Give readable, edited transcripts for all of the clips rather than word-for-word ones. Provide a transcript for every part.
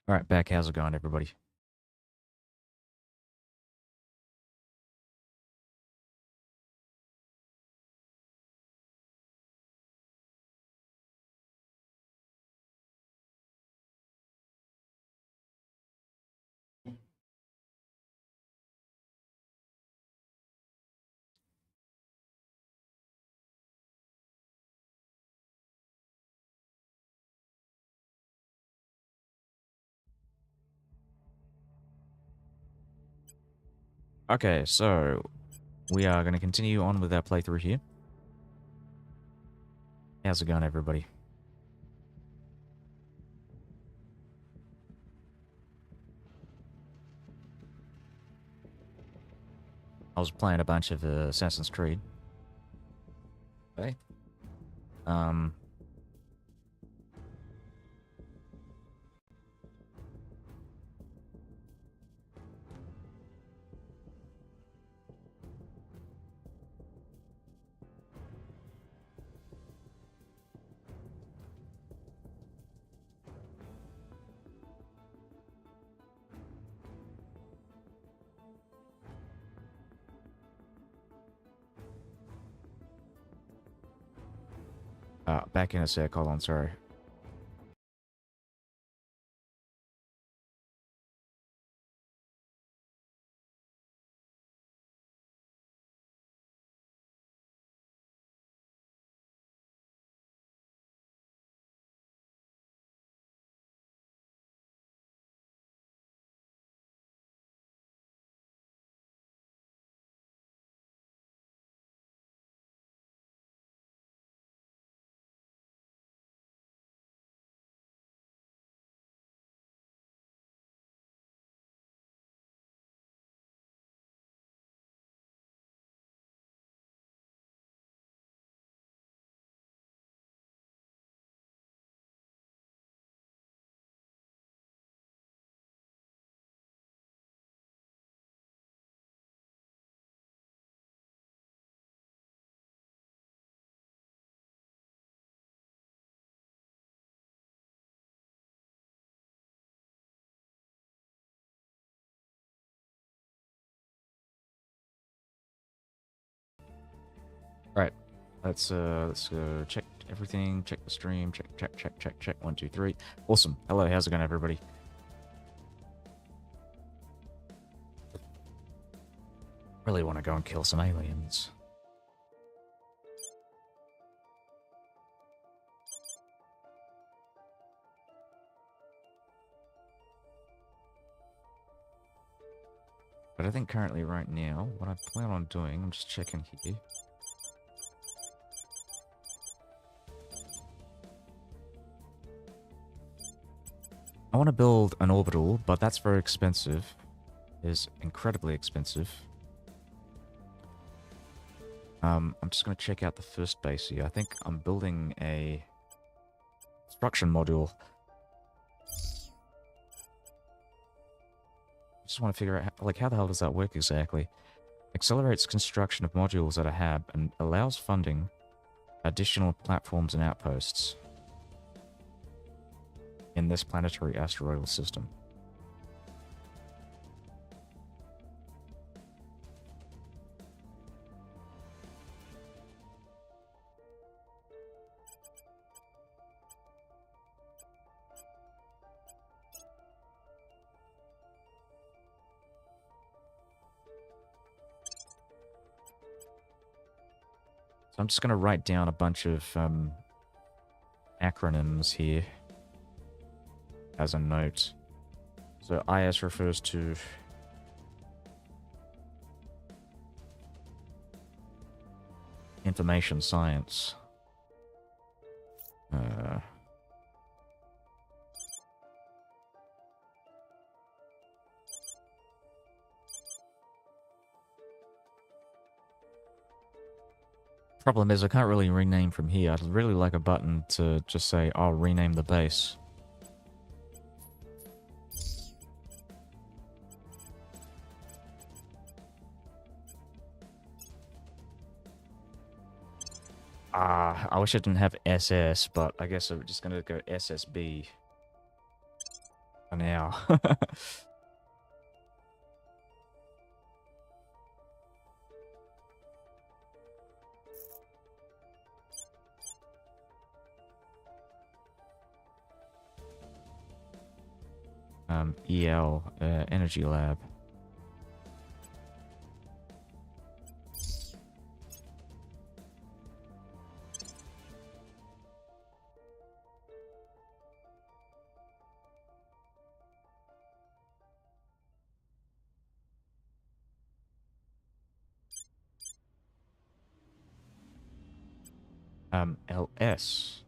Alright, back. How's it going, everybody? Okay, so we are going to continue on with our playthrough here. How's it going, everybody? I was playing a bunch of Assassin's Creed. Okay. Um, back in a sec. Hold on, sorry. Right. Let's check everything. Check the stream. Check. 1, 2, 3. Awesome. Hello, how's it going, everybody? Really want to go and kill some aliens. But I think currently, right now, what I plan on doing, I'm just checking here. I want to build an orbital, but that's very expensive. It is incredibly expensive. I'm just going to check out the first base here. I think I'm building a construction module. I just want to figure out, how the hell does that work exactly? Accelerates construction of modules at a hab and allows funding additional platforms and outposts in this planetary asteroidal system. So I'm just going to write down a bunch of acronyms here as a note. So IS refers to information science. Problem is, I can't really rename from here. I'd really like a button to just say, "I'll rename the base." I wish I didn't have SS, but I guess I'm just gonna go SSB. For now. Energy Lab. LS.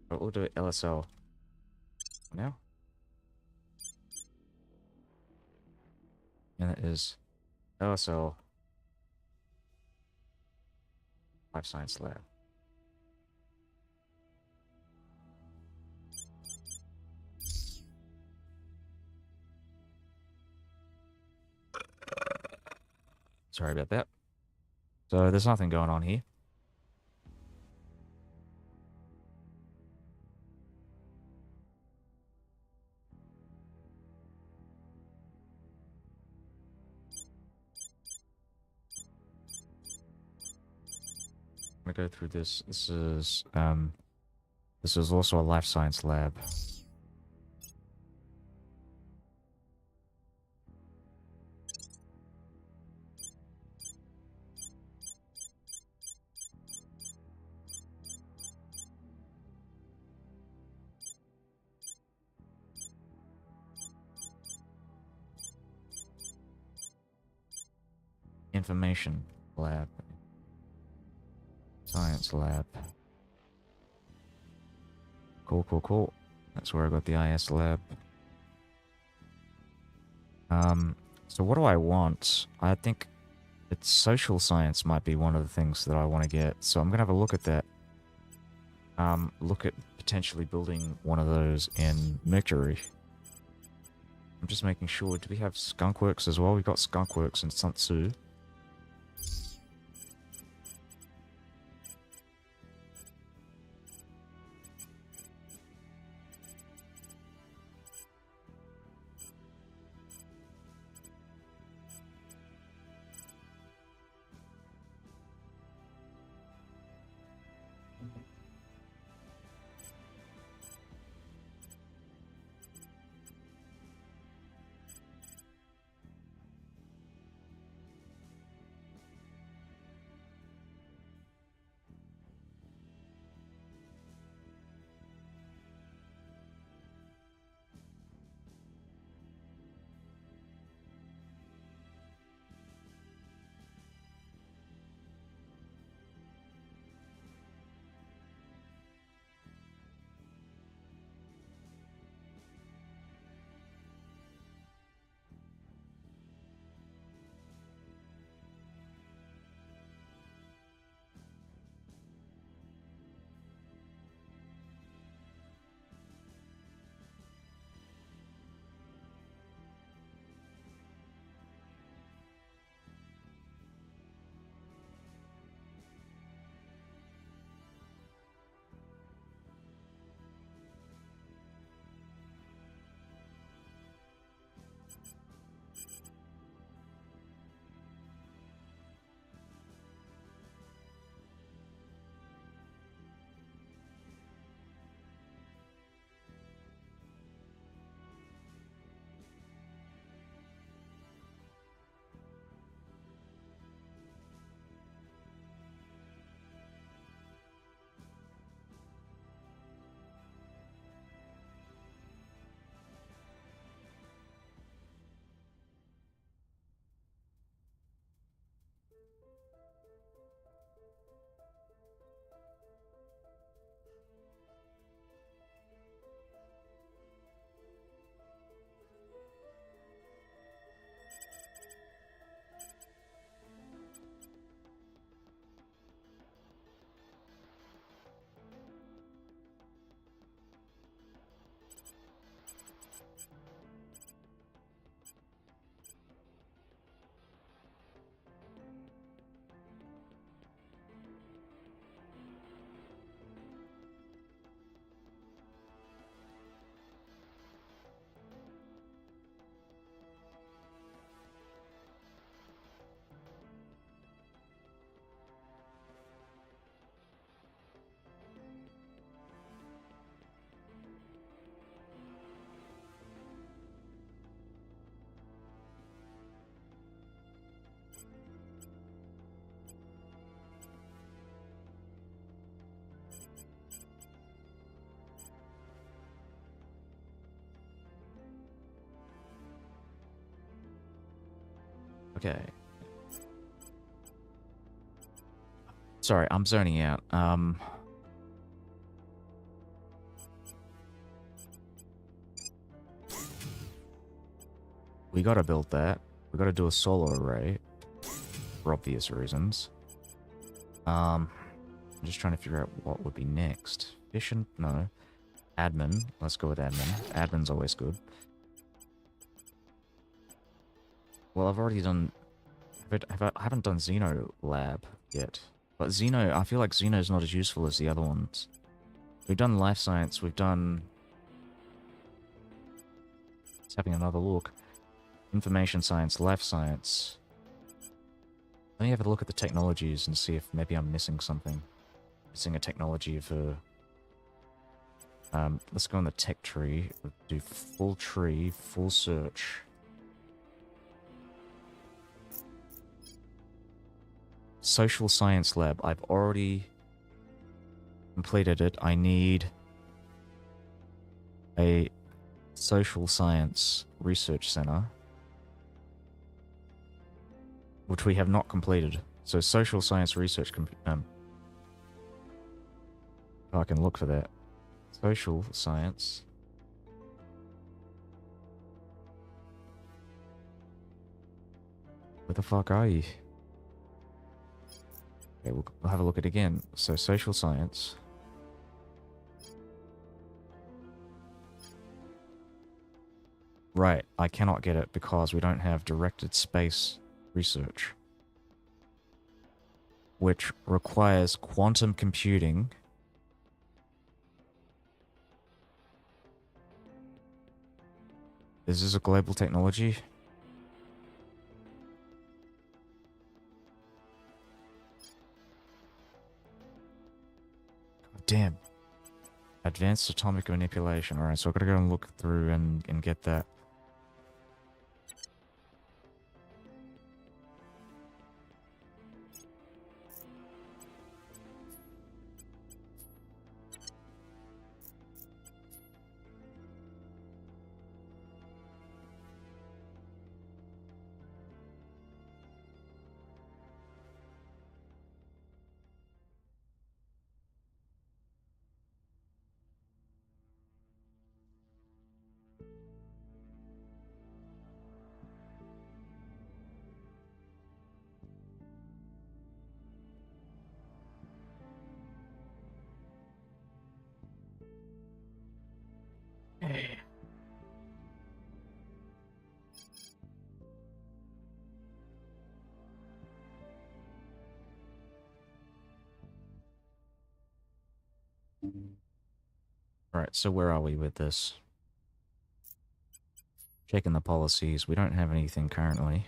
But we'll do LSL now. And it is LSL Life Science Lab. Sorry about that. So there's nothing going on here. I'm gonna go through this. This is also a life science lab. Information lab. Science lab. Cool, cool, cool. That's where I got the IS lab. So what do I want? I think it's social science might be one of the things that I want to get. So I'm gonna have a look at that. Look at potentially building one of those in Mercury. I'm just making sure. Do we have Skunkworks as well? We've got Skunkworks and Sun Tzu. Okay. Sorry, I'm zoning out. We gotta build that. We gotta do a solar array. For obvious reasons. I'm just trying to figure out what would be next. Efficient? No. Admin. Let's go with admin. Admin's always good. Well, I've already done... I haven't done Xeno Lab yet. But Xeno, I feel like Xeno's not as useful as the other ones. We've done life science, we've done... Just having another look. Information science, life science. Let me have a look at the technologies and see if maybe I'm missing something. Missing a technology for... let's go on the tech tree. We'll do full tree, full search. Social science lab. I've already completed it. I need a social science research center, which we have not completed. So social science research... I can look for that. Social science. Where the fuck are you? Okay, we'll have a look at it again. So social science. Right, I cannot get it because we don't have directed space research, which requires quantum computing. Is this a global technology? God damn. Advanced atomic manipulation. Alright, so I've got to go and look through and get that. Alright, so where are we with this? Checking the policies. We don't have anything currently.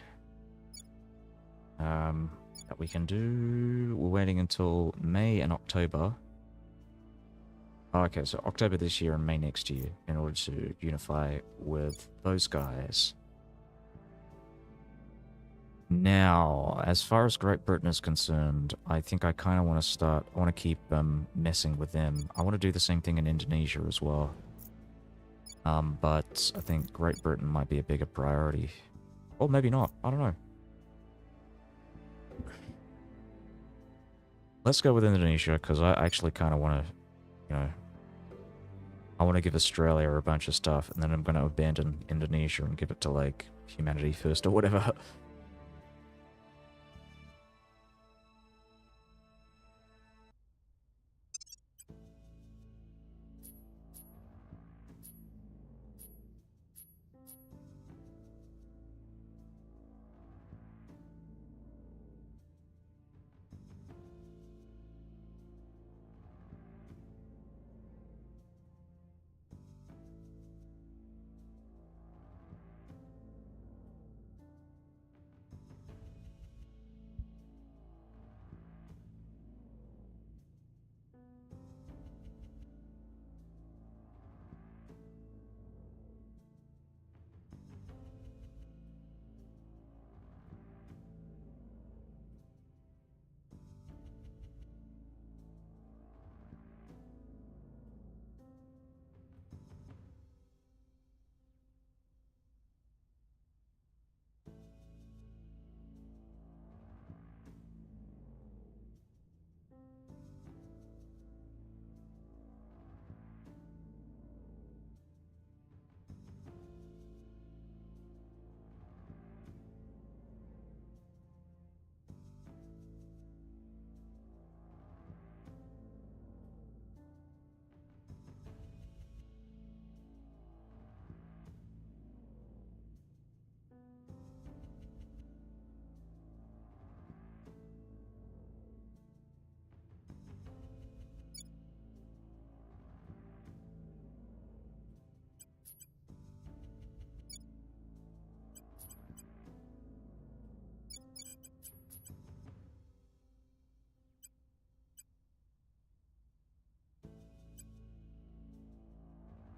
That we can do. We're waiting until May and October. Oh, okay, so October this year and May next year in order to unify with those guys. Now, as far as Great Britain is concerned, I think I kind of want to start... I want to keep messing with them. I want to do the same thing in Indonesia as well. But I think Great Britain might be a bigger priority. Or maybe not. I don't know. Let's go with Indonesia, because I actually kind of want to, you know... I want to give Australia a bunch of stuff, and then I'm going to abandon Indonesia and give it to, like, humanity first or whatever.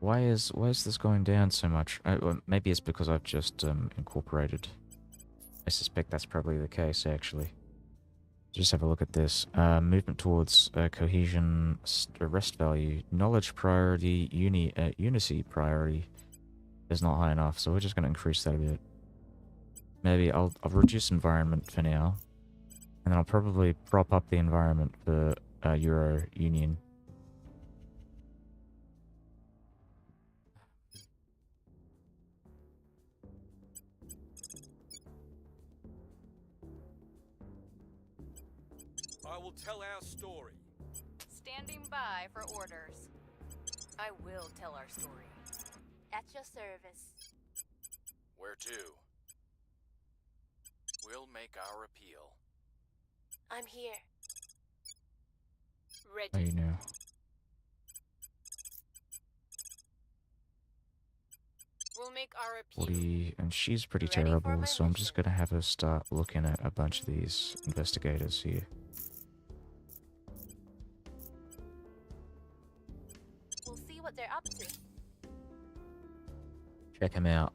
Why is this going down so much? Well, maybe it's because I've just incorporated. I suspect that's probably the case, actually. Just have a look at this. Movement towards cohesion, rest value, knowledge priority, unity priority is not high enough, so we're just going to increase that a bit. Maybe I'll reduce environment for now, and then I'll probably prop up the environment for Euro Union. I will tell our story. Standing by for orders. I will tell our story. At your service. Where to? We'll make our appeal. I'm here. Oh, you Ready. know. We'll make our appeal. 40, and she's pretty Ready for terrible, my so I'm just mission. gonna have her start looking at a bunch of these investigators here. We'll see what they're up to. Check him out.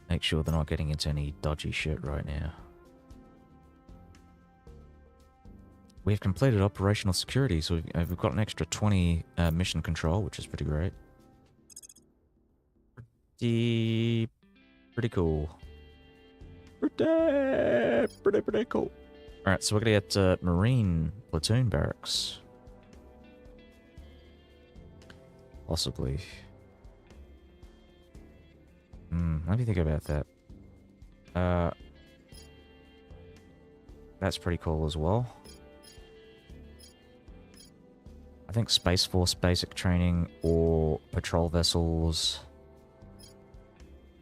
Make sure they're not getting into any dodgy shit right now. We have completed operational security, so we've got an extra 20 mission control, which is pretty great. Pretty cool. Pretty cool. Alright, so we're gonna get Marine Platoon Barracks. Possibly. Let me think about that. That's pretty cool as well. I think Space Force basic training or patrol vessels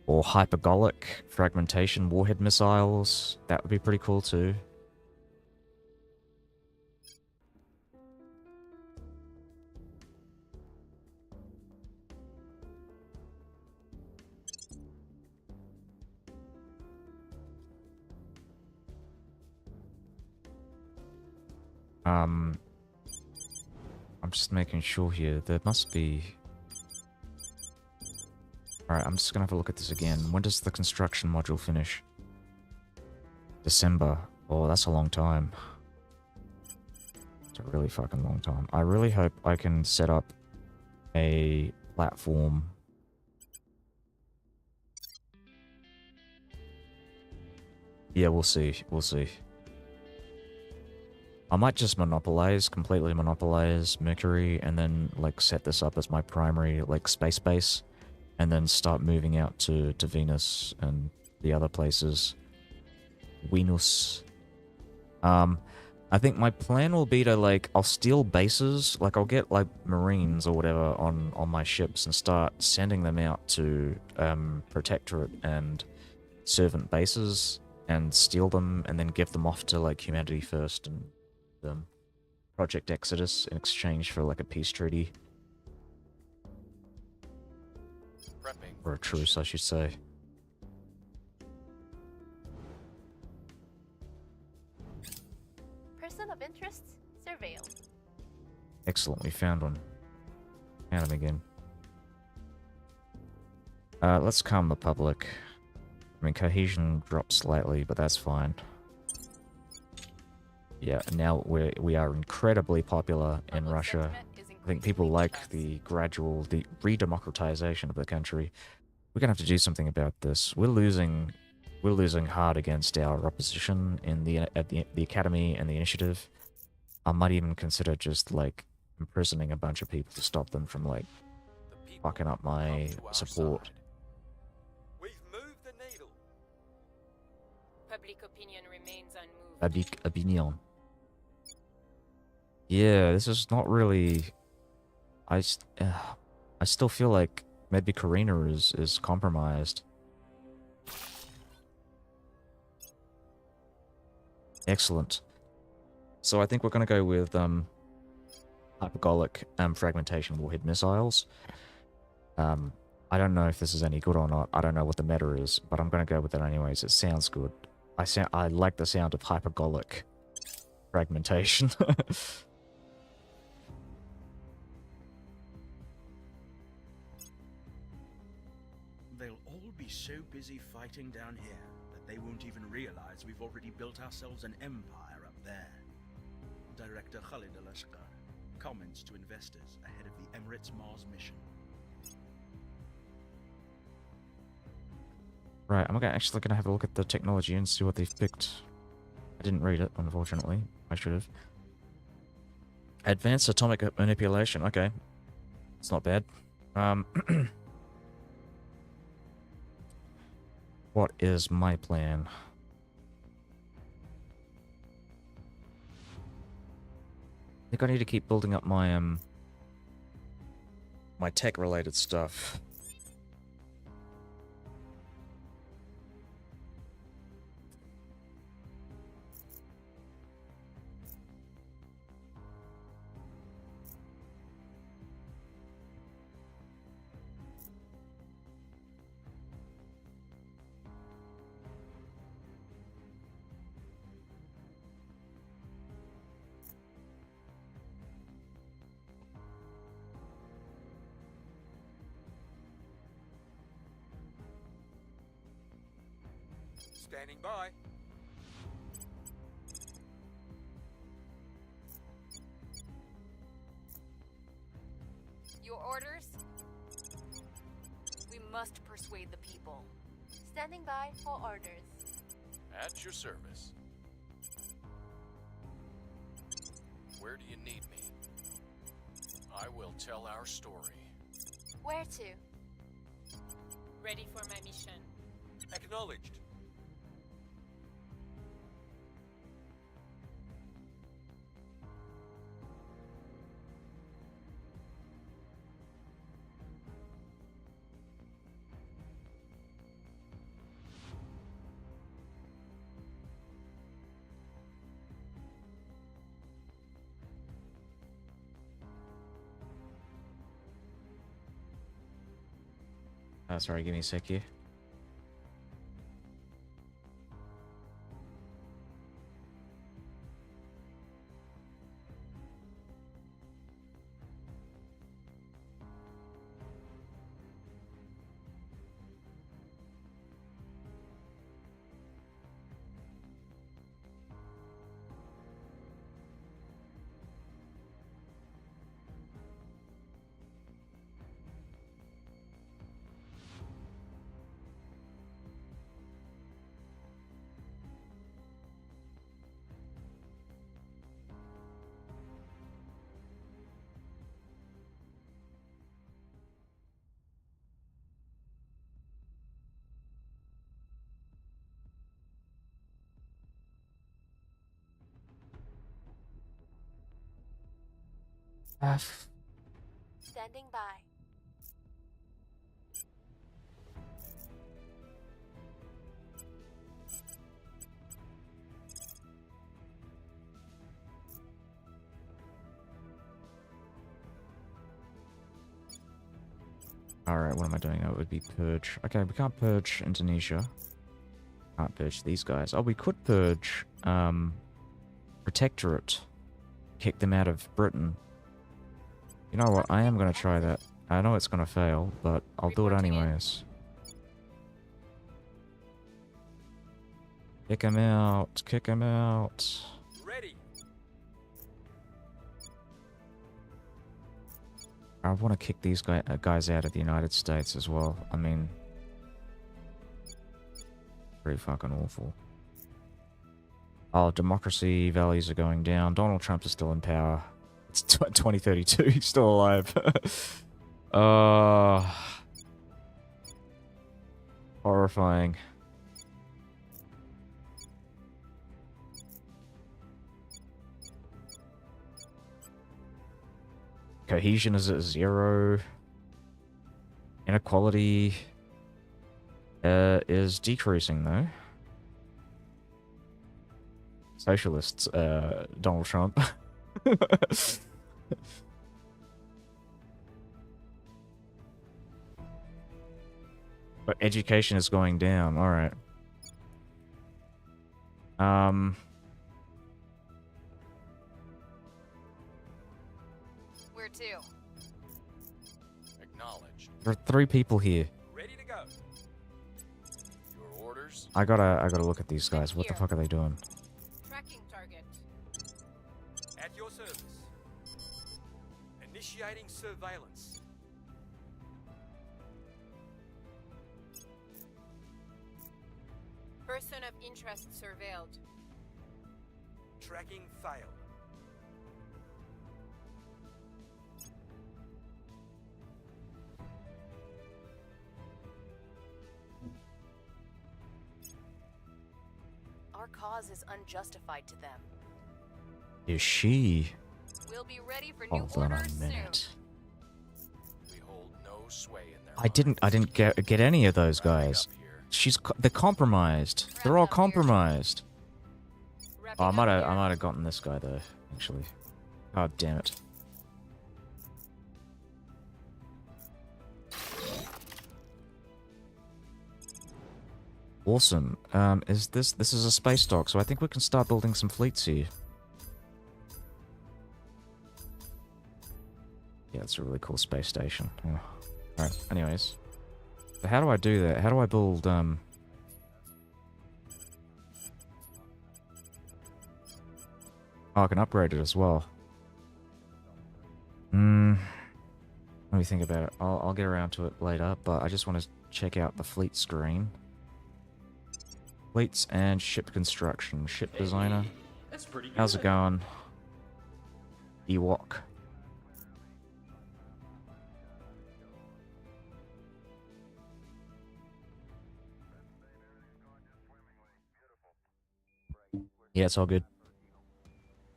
or hypergolic fragmentation warhead missiles. That would be pretty cool too. I'm just making sure here. There must be... Alright, I'm just gonna have a look at this again. When does the construction module finish? December. Oh, that's a long time. It's a really fucking long time. I really hope I can set up a platform. Yeah, we'll see. We'll see. I might just completely monopolize Mercury, and then, like, set this up as my primary, like, space base, and then start moving out to Venus and the other places. Venus. I think my plan will be to, like, I'll steal bases, like, I'll get, like, Marines or whatever on my ships and start sending them out to, Protectorate and Servant bases, and steal them, and then give them off to, like, Humanity First and Project Exodus in exchange for like a peace treaty. Prepping. Or a truce, I should say. Person of interest surveilled. Excellent, we found one. Found him again. Let's calm the public. I mean, cohesion dropped slightly, but that's fine. Yeah, now we are incredibly popular in Public Russia. sentiment is I think people increasingly like tense. the gradual re-democratization of the country. We're gonna have to do something about this. We're losing hard against our opposition in the academy and the initiative. I might even consider just like imprisoning a bunch of people to stop them from like The people fucking up my come to our support. side. We've moved the needle. Public opinion remains unmoved. A big opinion. Yeah, this is not really. I still feel like maybe Karina is compromised. Excellent. So I think we're going to go with hypergolic fragmentation warhead missiles. I don't know if this is any good or not. I don't know what the meta is, but I'm going to go with it anyways. It sounds good. I like the sound of hypergolic fragmentation. They'll all be so busy fighting down here that they won't even realize we've already built ourselves an empire up there. Director Khalid Al-Ashqar comments to investors ahead of the Emirates Mars mission. Right, I'm actually going to have a look at the technology and see what they've picked. I didn't read it, unfortunately. I should have. Advanced atomic manipulation. Okay. It's not bad. What is my plan? I think I need to keep building up my my tech-related stuff. Standing by. Your orders? We must persuade the people. Standing by for orders. At your service. Where do you need me? I will tell our story. Where to? Ready for my mission. Acknowledged. Sorry, give me a sec here. Standing by. Alright, what am I doing? Oh, it would be purge. Okay, we can't purge Indonesia. Can't purge these guys. Oh, we could purge, Protectorate. Kick them out of Britain. You know what? I am going to try that. I know it's going to fail, but I'll do it Reporting in. anyways. Kick him out. Kick him out. Ready. I want to kick these guys out of the United States as well. I mean, pretty fucking awful. Oh, democracy values are going down. Donald Trump is still in power. It's 2032. He's still alive. Horrifying. Cohesion is at 0. Inequality is decreasing though. socialists, Donald Trump. But education is going down. All right. Where to? Acknowledged. There are 3 people here. Ready to go. Your orders? I gotta look at these guys. What the fuck are they doing? Tracking target. At your service. Initiating surveillance. Person of interest surveilled. Tracking failed. Our cause is unjustified to them. Is she? We'll be ready for new Hold on a orders soon. minute. We hold no sway in their I didn't get any of those guys. They're compromised. They're all compromised. Oh, I might have gotten this guy though, actually. God damn it. Awesome. This is a space dock, so I think we can start building some fleets here. Yeah, it's a really cool space station. Oh. Alright, anyways. So how do I do that? How do I build, Oh, I can upgrade it as well. Let me think about it. I'll get around to it later, but I just want to check out the fleet screen. Fleets and ship construction. Ship designer. That's pretty good. How's it going? Ewok. Yeah, it's all good.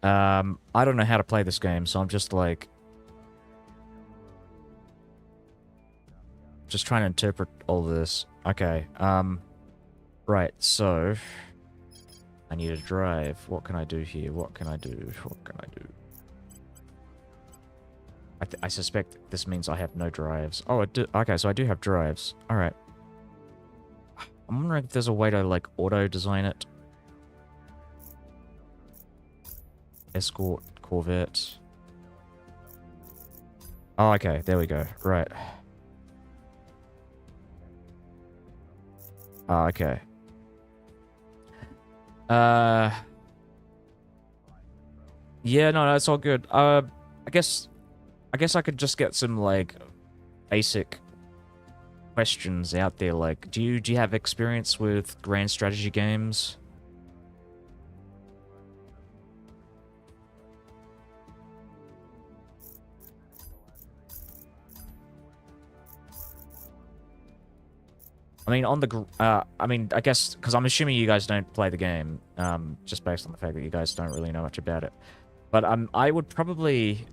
I don't know how to play this game, so I'm just like... just trying to interpret all this. Okay, right, so... I need a drive. What can I do here? What can I do? What can I do? I suspect this means I have no drives. Oh, okay, so I do have drives. Alright. I'm wondering if there's a way to, like, auto-design it. Escort, Corvette. Oh, okay, there we go. Right. Oh, okay. Yeah, no, it's all good. I guess I could just get some, like, basic questions out there. Like, do you have experience with grand strategy games? I mean, I guess, because I'm assuming you guys don't play the game, just based on the fact that you guys don't really know much about it. But I would probably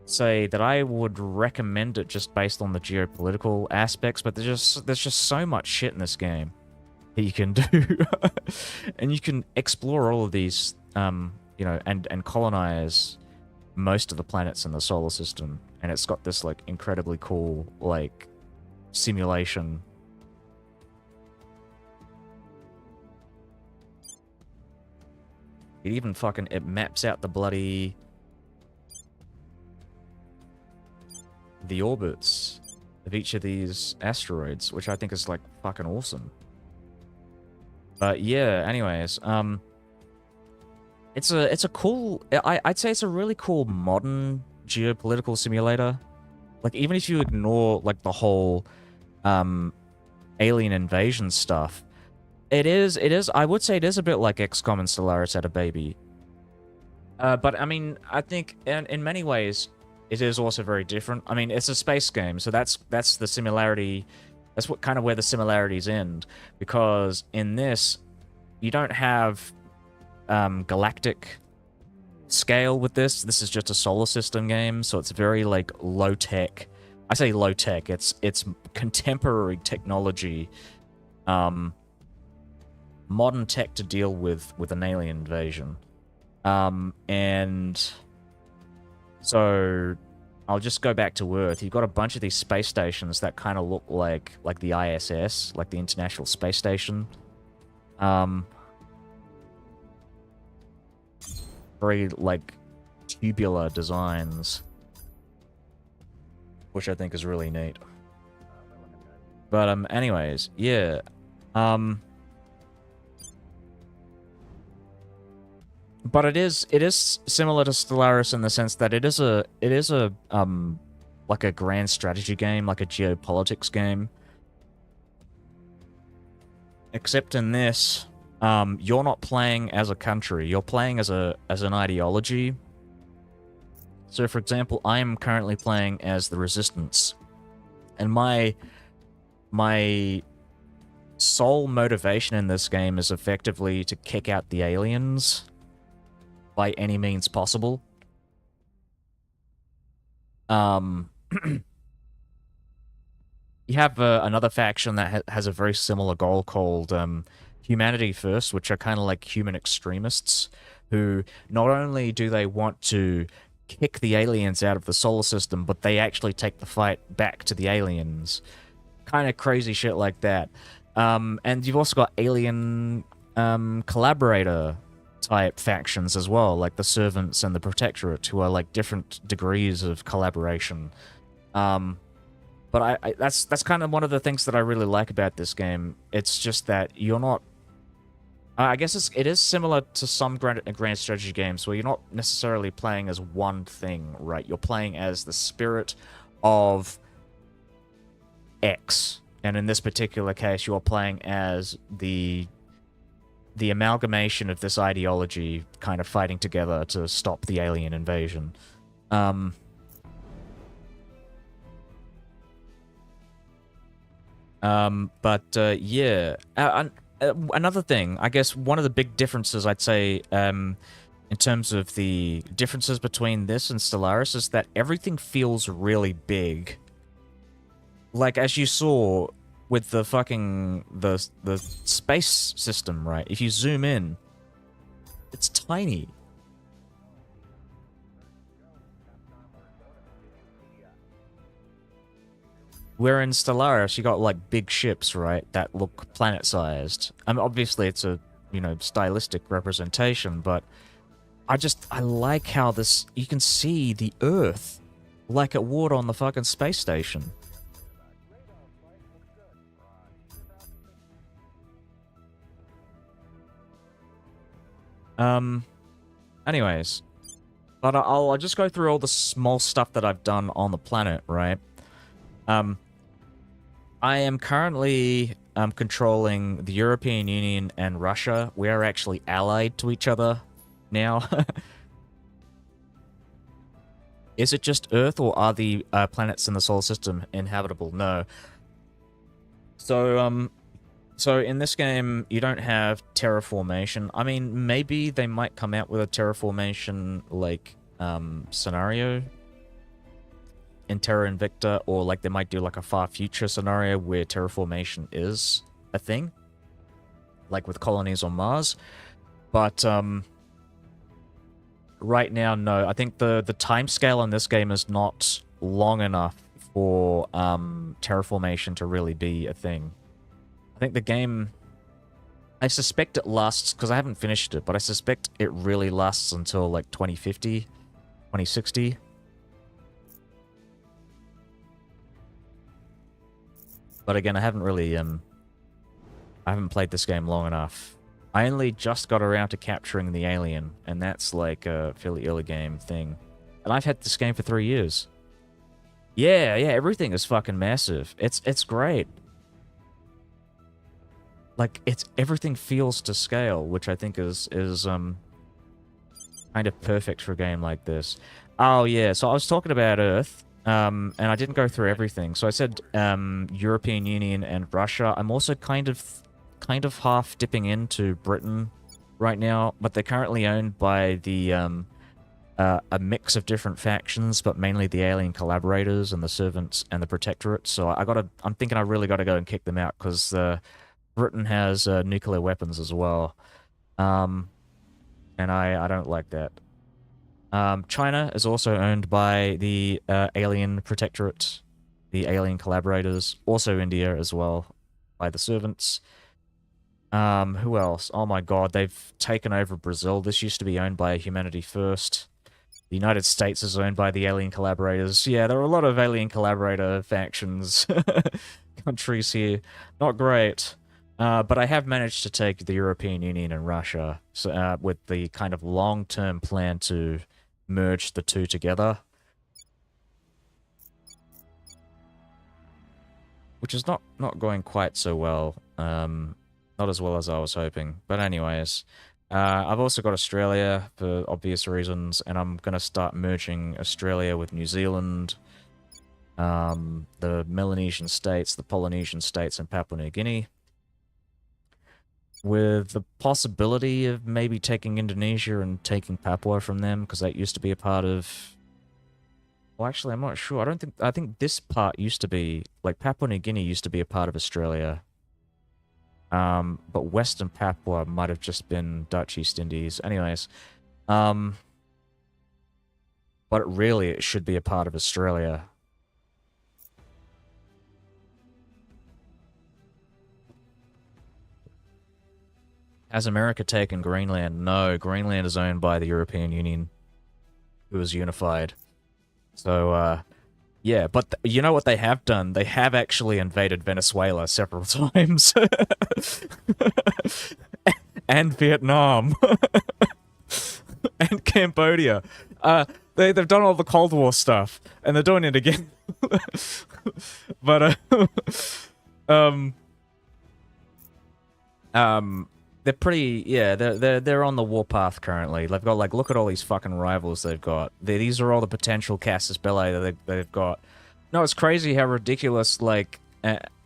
say that I would recommend it just based on the geopolitical aspects, but there's just so much shit in this game that you can do. And you can explore all of these, you know, and colonize most of the planets in the solar system. And it's got this, like, incredibly cool, like, simulation. It even fucking, it maps out the bloody... the orbits of each of these asteroids, which I think is, like, fucking awesome. But yeah, anyways, it's a cool... I'd say it's a really cool modern geopolitical simulator. Like, even if you ignore, like, the whole, alien invasion stuff, It is, I would say it is a bit like XCOM and Stellaris had a baby. But, I mean, I think in many ways, it is also very different. I mean, it's a space game, so that's the similarity, that's what kind of where the similarities end. Because in this, you don't have galactic scale with this. This is just a solar system game, so it's very, like, low-tech. I say low-tech, it's contemporary technology, modern tech to deal with an alien invasion. And so I'll just go back to Earth. You've got a bunch of these space stations that kind of look like the ISS, like the International Space Station. Very like tubular designs, which I think is really neat. But anyways, yeah. But it is similar to Stellaris in the sense that it is a like a grand strategy game, like a geopolitics game. Except in this, you're not playing as a country, you're playing as an ideology. So for example, I am currently playing as the Resistance. And my sole motivation in this game is effectively to kick out the aliens by any means possible. You have another faction that has a very similar goal called Humanity First, which are kind of like human extremists, who not only do they want to kick the aliens out of the solar system, but they actually take the fight back to the aliens. Kind of crazy shit like that. And you've also got alien collaborator type factions as well, like the Servants and the Protectorate, who are like different degrees of collaboration. But that's kind of one of the things that I really like about this game. It's just that you're not... I guess it is similar to some grand strategy games where you're not necessarily playing as one thing, right? You're playing as the spirit of X. And in this particular case, you're playing as the amalgamation of this ideology kind of fighting together to stop the alien invasion. Yeah. Another thing, I guess one of the big differences I'd say in terms of the differences between this and Stellaris is that everything feels really big. Like, as you saw with the fucking the space system, right? If you zoom in, it's tiny. Where in Stellaris, you got like big ships, right, that look planet-sized. I mean, obviously it's a, you know, stylistic representation, but I like how this, you can see the Earth like it would on the fucking space station. Anyways, but I'll just go through all the small stuff that I've done on the planet, right? I am currently controlling the European Union and Russia. We are actually allied to each other now. Is it just Earth, or are the planets in the solar system inhabitable? No. So, so in this game, you don't have terraformation. I mean, maybe they might come out with a terraformation, like, scenario in Terra Invicta, or like they might do like a far future scenario where terraformation is a thing, like with colonies on Mars. But right now, no. I think the time scale in this game is not long enough for terraformation to really be a thing. I think the game, I suspect it lasts, because I haven't finished it, but I suspect it really lasts until like 2050, 2060. But again, I haven't really, I haven't played this game long enough. I only just got around to capturing the alien, and that's like a fairly early game thing. And I've had this game for 3 years. Yeah, everything is fucking massive. It's great. Like, everything feels to scale, which I think is kind of perfect for a game like this. Oh yeah, so I was talking about Earth. And I didn't go through everything. So I said European Union and Russia. I'm also kind of half dipping into Britain right now, but they're currently owned by the a mix of different factions, but mainly the alien collaborators and the Servants and the Protectorate. So I'm thinking I really got to go and kick them out, because Britain has nuclear weapons as well. and I don't like that. China is also owned by the Alien Protectorate, the Alien Collaborators, also India as well, by the Servants. Who else? Oh my god, they've taken over Brazil. This used to be owned by Humanity First. The United States is owned by the Alien Collaborators. Yeah, there are a lot of Alien Collaborator factions, countries here. Not great. But I have managed to take the European Union and Russia, so, with the kind of long-term plan to merge the two together. Which is not going quite so well. Not as well as I was hoping. But anyways, I've also got Australia for obvious reasons, and I'm going to start merging Australia with New Zealand, the Melanesian states, the Polynesian states, and Papua New Guinea. With the possibility of maybe taking Indonesia and taking Papua from them, because that used to be a part of... Well, actually, I'm not sure. I think this part used to be... Like, Papua New Guinea used to be a part of Australia. But Western Papua might have just been Dutch East Indies. Anyways. But really, it should be a part of Australia. Has America taken Greenland? No, Greenland is owned by the European Union, who is unified. So, yeah, but you know what they have done? They have actually invaded Venezuela several times. And Vietnam. And Cambodia. They've done all the Cold War stuff, and they're doing it again. But, they're pretty, yeah, they're on the warpath currently. They've got, like, look at all these fucking rivals they've got. These are all the potential casus belli that they've got. No, it's crazy how ridiculous, like,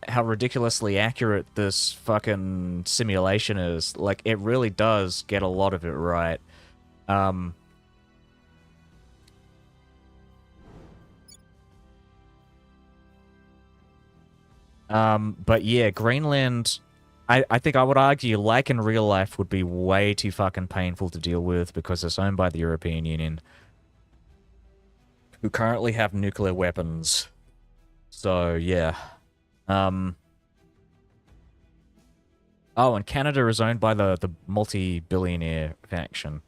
how ridiculously accurate this fucking simulation is. Like, it really does get a lot of it right. But yeah, Greenland... I think I would argue, like in real life, would be way too fucking painful to deal with because it's owned by the European Union, who currently have nuclear weapons. So, yeah. Oh, and Canada is owned by the multi-billionaire faction.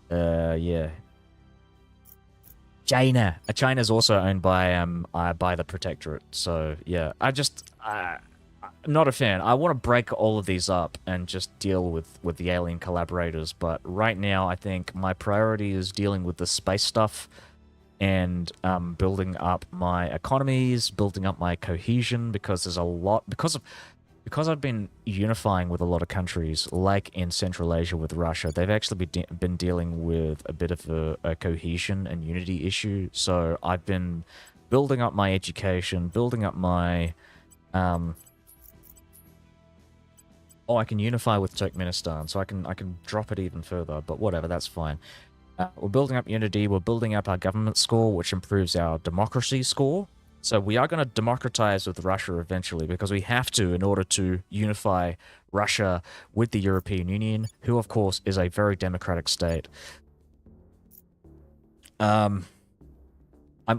Yeah. China. China's also owned by the Protectorate. So yeah, not a fan. I want to break all of these up and just deal with the Alien Collaborators. But right now, I think my priority is dealing with the space stuff and building up my economies, building up my cohesion, because there's a lot because I've been unifying with a lot of countries, like in Central Asia with Russia. They've actually been dealing with a bit of a cohesion and unity issue. So I've been building up my education, building up my... Oh, I can unify with Turkmenistan, so I can drop it even further, but whatever, that's fine. We're building up unity, we're building up our government score, which improves our democracy score. So we are going to democratize with Russia eventually, because we have to in order to unify Russia with the European Union, who of course is a very democratic state. I'm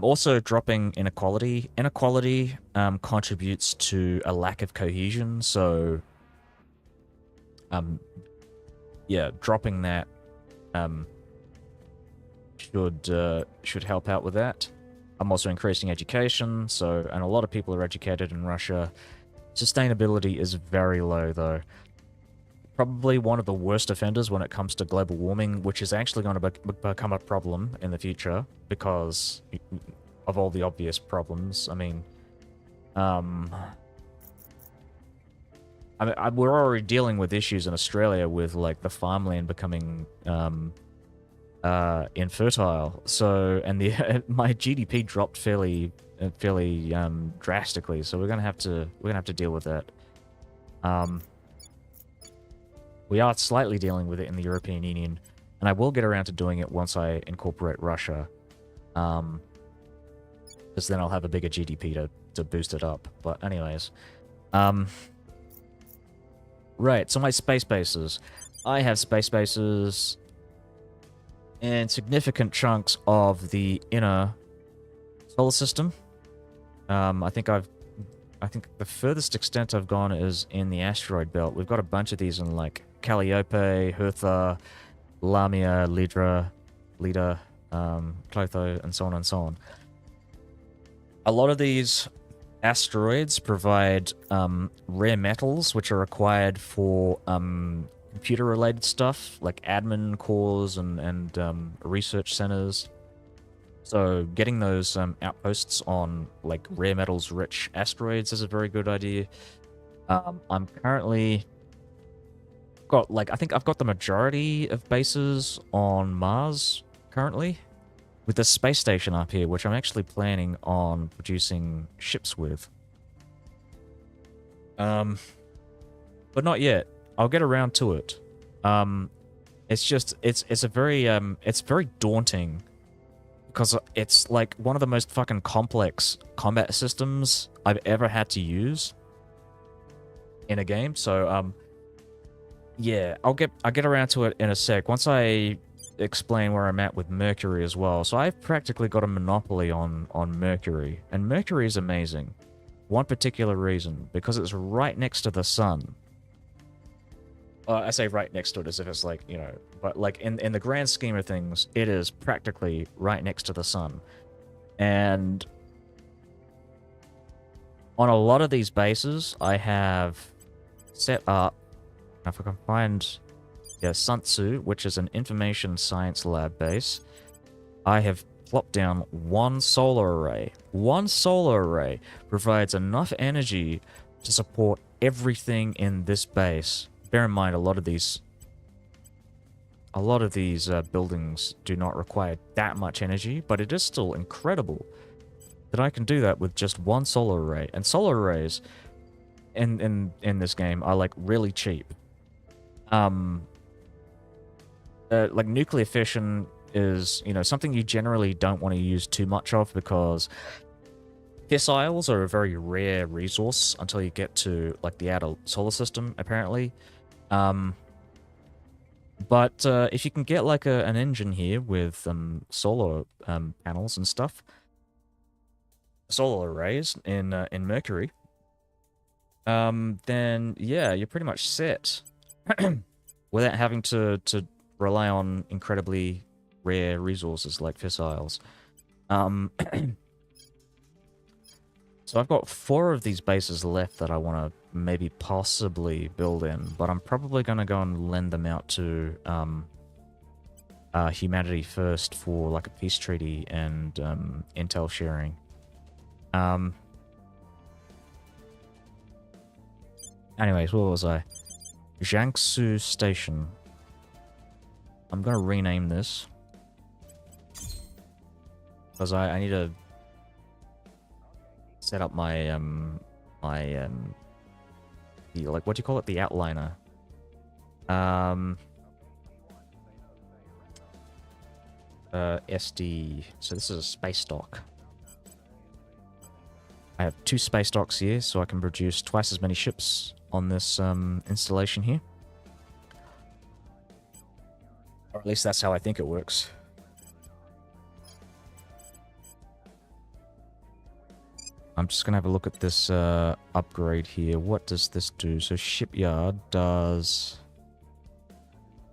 also dropping inequality. Inequality contributes to a lack of cohesion, so yeah, dropping that should help out with that. I'm also increasing education, and a lot of people are educated in Russia. Sustainability is very low, though. Probably one of the worst offenders when it comes to global warming, which is actually going to become a problem in the future because of all the obvious problems. I mean, we're already dealing with issues in Australia with, like, the farmland becoming infertile. So, and my GDP dropped fairly drastically. So we're gonna have to deal with that. We are slightly dealing with it in the European Union, and I will get around to doing it once I incorporate Russia. Because then I'll have a bigger GDP to boost it up. But anyways, Right, so my space bases. I have space bases in significant chunks of the inner solar system. I think the furthest extent I've gone is in the asteroid belt. We've got a bunch of these in like Calliope, Hertha, Lamia, Leda, Clotho, and so on and so on. A lot of these asteroids provide rare metals which are required for computer-related stuff, like admin cores and research centers. So getting those outposts on like rare metals rich asteroids is a very good idea. I'm currently I think I've got the majority of bases on Mars currently, with the space station up here, which I'm actually planning on producing ships with. But not yet. I'll get around to it. It's very daunting, because it's like one of the most fucking complex combat systems I've ever had to use in a game. So yeah, I'll get around to it in a sec once I explain where I'm at with Mercury as well. So I've practically got a monopoly on Mercury, and Mercury is amazing. One particular reason, because it's right next to the sun. I say right next to it as if it's like, you know, but like in the grand scheme of things, it is practically right next to the sun. And on a lot of these bases, I have set up, if I can find, yeah, Sun Tzu, which is an information science lab base. I have plopped down one solar array. One solar array provides enough energy to support everything in this base. Bear in mind, a lot of these buildings do not require that much energy, but it is still incredible that I can do that with just one solar array. And solar arrays in this game are like really cheap. Like nuclear fission is, you know, something you generally don't want to use too much of, because fissiles are a very rare resource until you get to like the outer solar system, apparently. But if you can get like an engine here with solar panels and stuff, solar arrays in Mercury, then yeah, you're pretty much set without having to rely on incredibly rare resources like fissiles. So I've got 4 of these bases left that I want to maybe possibly build in, but I'm probably going to go and lend them out to Humanity First for like a peace treaty and intel sharing. Anyways, where was I? Jiangsu Station. I'm going to rename this, because I need to set up my the, like, what do you call it, the outliner. SD. So this is a space dock. I have 2 space docks here, so I can produce twice as many ships on this installation here. Or at least that's how I think it works. I'm just going to have a look at this upgrade here. What does this do? So shipyard does...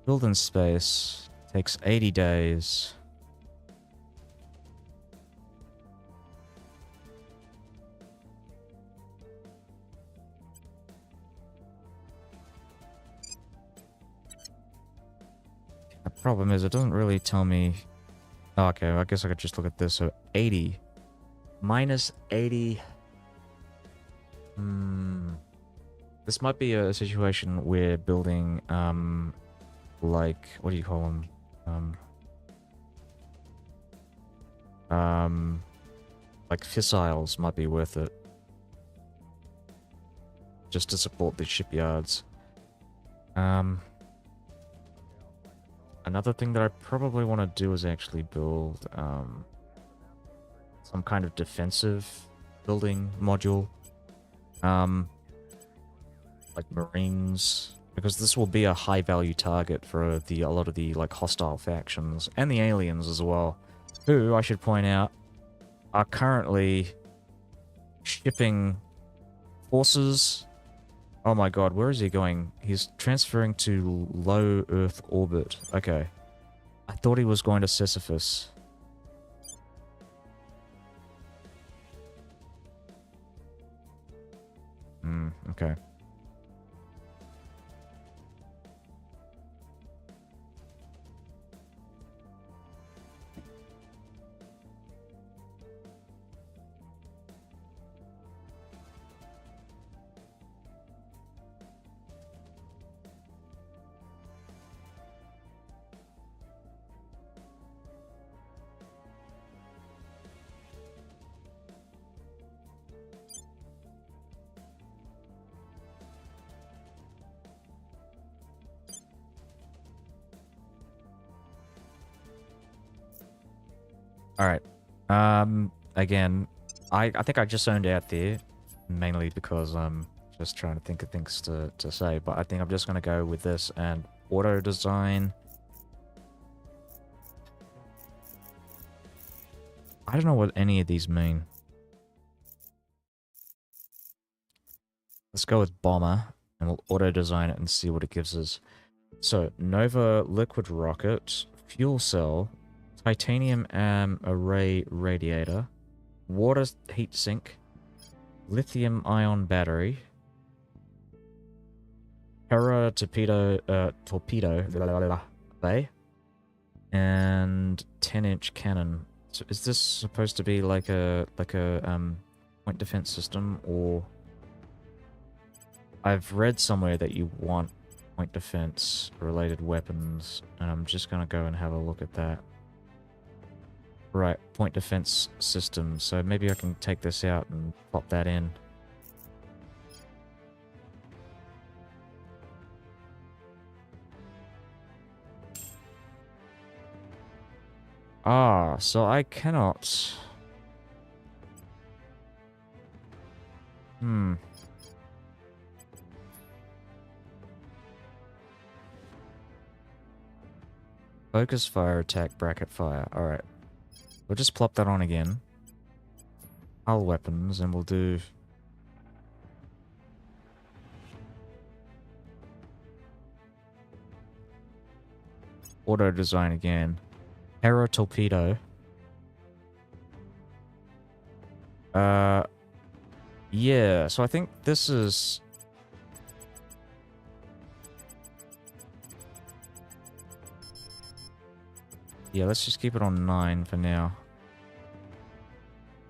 Build in space. Takes 80 days. The problem is it doesn't really tell me... Oh, okay, I guess I could just look at this. So 80... Minus 80. This might be a situation where building, like, what do you call them? Like fissiles might be worth it. Just to support the shipyards. Another thing that I probably want to do is actually build, some kind of defensive building module. like Marines, because this will be a high value target for a lot of the like hostile factions and the aliens as well, who I should point out are currently shipping forces. Oh my god, where is he going? He's transferring to low Earth orbit. Okay. I thought he was going to Sisyphus. Okay. Alright. Again, I think I just zoned out there, mainly because I'm just trying to think of things to say, but I think I'm just going to go with this and auto design. I don't know what any of these mean. Let's go with bomber, and we'll auto design it and see what it gives us. So, Nova liquid rocket, fuel cell, titanium array radiator, water heat sink, lithium ion battery, Terra torpedo bay, and 10-inch cannon. So is this supposed to be like a point defense system, or I've read somewhere that you want point defense related weapons, and I'm just gonna go and have a look at that. Right, point defense system. So maybe I can take this out and pop that in. Ah, so I cannot... Focus fire, attack, bracket fire. Alright. We'll just plop that on again. Hull weapons, and we'll do... auto design again. Terra torpedo. Yeah, so I think this is... yeah, let's just keep it on 9 for now.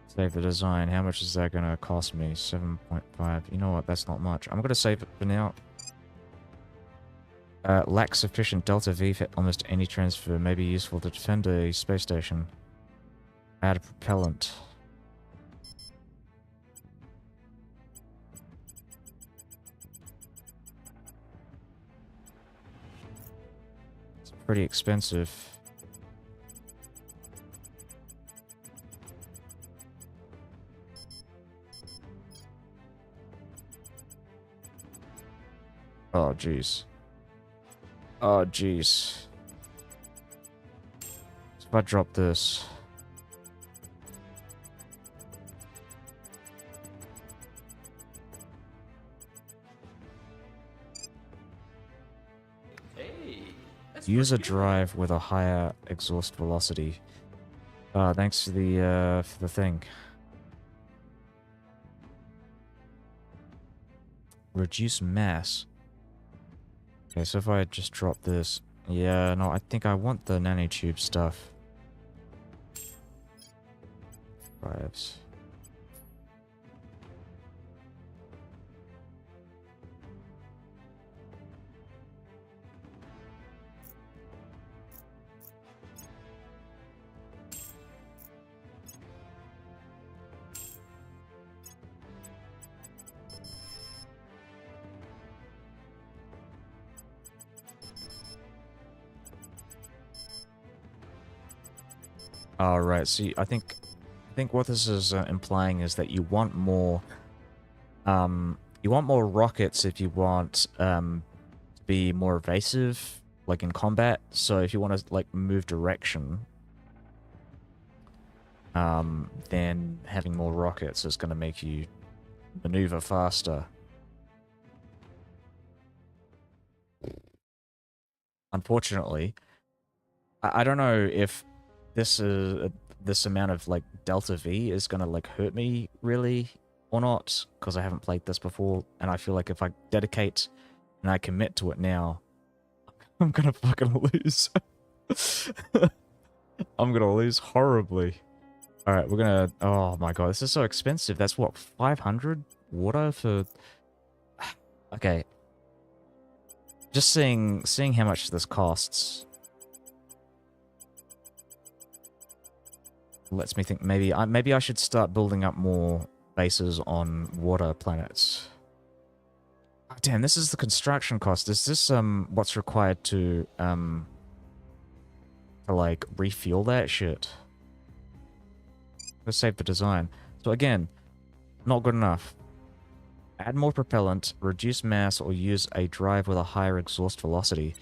Save the design. How much is that going to cost me? 7.5. You know what? That's not much. I'm going to save it for now. Lacks sufficient delta V for almost any transfer. May be useful to defend a space station. Add a propellant. It's pretty expensive. Oh, jeez. Oh, jeez. So if I drop this... use a drive with a higher exhaust velocity. Thanks to the, for the thing. Reduce mass. Okay, so if I just drop this... yeah, no, I think I want the nanotube stuff. Drives. Alright, see, I think what this is implying is that you want more You want more rockets if you want to be more evasive, like in combat. So if you want to like move direction, then having more rockets is going to make you maneuver faster. Unfortunately, I don't know if this amount of like Delta V is going to like hurt me really or not, because I haven't played this before, and I feel like if I dedicate and I commit to it now, I'm gonna fucking lose. I'm gonna lose horribly. Alright, we're gonna... Oh my god, this is so expensive. That's what, 500 water for... Okay. Just seeing how much this costs lets me think maybe I should start building up more bases on water planets. Oh, damn, this is the construction cost. Is this what's required to like refuel that shit? Let's save the design. So again, not good enough. Add more propellant, reduce mass, or use a drive with a higher exhaust velocity.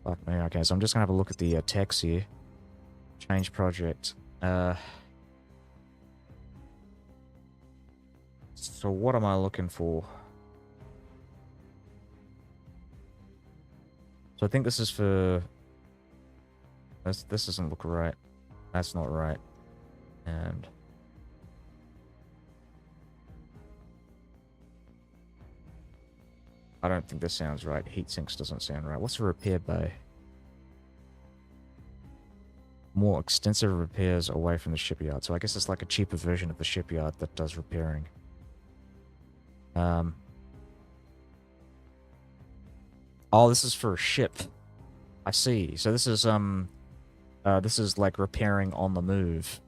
Fuck me. Okay, so I'm just gonna have a look at the text here. Change project. So what am I looking for? So I think this is for... This doesn't look right. That's not right. And... I don't think this sounds right. Heat sinks doesn't sound right. What's a repair bay? More extensive repairs away from the shipyard. So I guess it's like a cheaper version of the shipyard that does repairing. Oh, this is for a ship. I see. So this is like repairing on the move.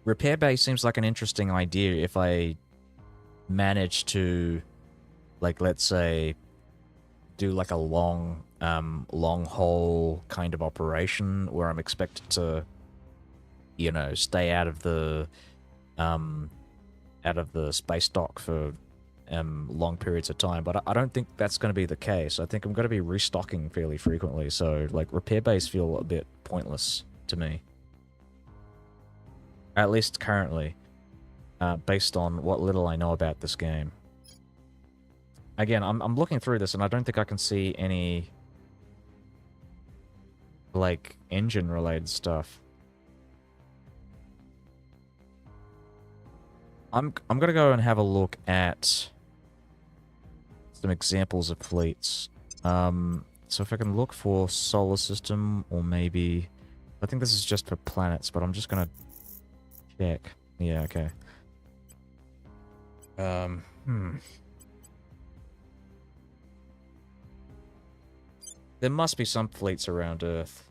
Repair bay seems like an interesting idea if I manage to, like, let's say, do like a long haul kind of operation where I'm expected to, you know, stay out of the space dock for long periods of time. But I don't think that's going to be the case. I think I'm going to be restocking fairly frequently. So like repair bays feel a bit pointless to me. At least currently, based on what little I know about this game. Again, I'm looking through this and I don't think I can see any like engine related stuff. I'm gonna go and have a look at some examples of fleets. So if I can look for solar system, or maybe I think this is just for planets, but I'm just gonna check. Yeah, okay. There must be some fleets around Earth.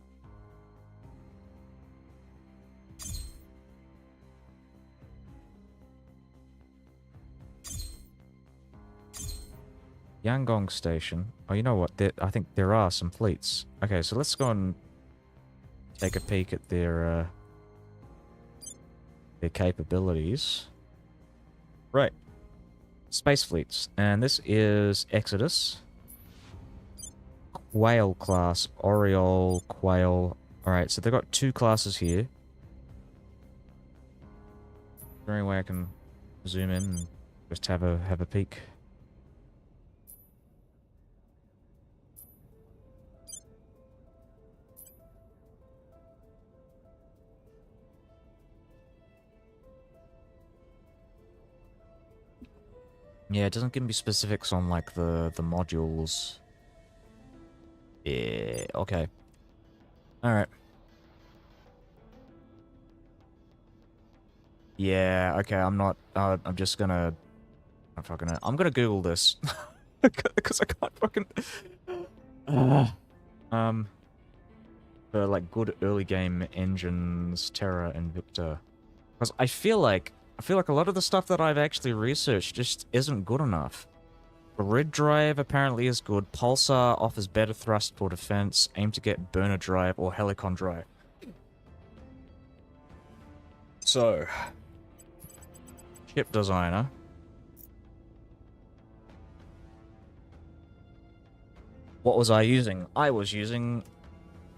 Yangon Station. Oh, you know what? I think there are some fleets. Okay, so let's go and take a peek at their capabilities. Right. Space fleets. And this is Exodus. Quail class. Oriole, Quail. Alright, so they've got two classes here. Is there any way I can zoom in and just have a peek? Yeah, it doesn't give me specifics on like the modules. Yeah, okay. Alright. Yeah, okay, I'm not I'm just gonna I'm gonna Google this. Because I can't fucking for like good early game engines, Terra, Invicta. Because I feel like a lot of the stuff that I've actually researched just isn't good enough. Grid drive apparently is good. Pulsar offers better thrust for defense. Aim to get burner drive or helicon drive. So, ship designer. What was I using? I was using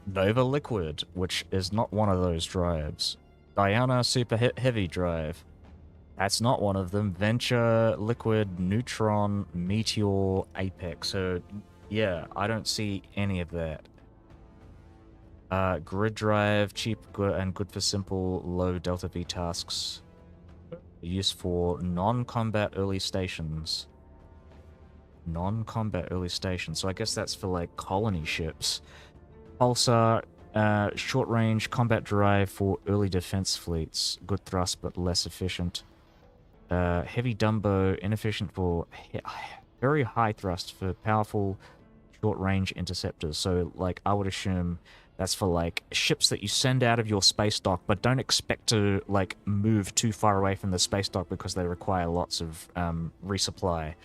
Nova Liquid, which is not one of those drives. Diana Super Heavy Drive. That's not one of them. Venture, Liquid, Neutron, Meteor, Apex. So, yeah, I don't see any of that. Grid Drive, cheap and good for simple low Delta V tasks. Used for non-combat early stations. Non-combat early stations. So I guess that's for like colony ships. Pulsar, short-range combat drive for early defense fleets. Good thrust but less efficient. Heavy Dumbo, inefficient for very high thrust for powerful short-range interceptors. So, like, I would assume that's for, like, ships that you send out of your space dock, but don't expect to, like, move too far away from the space dock because they require lots of resupply.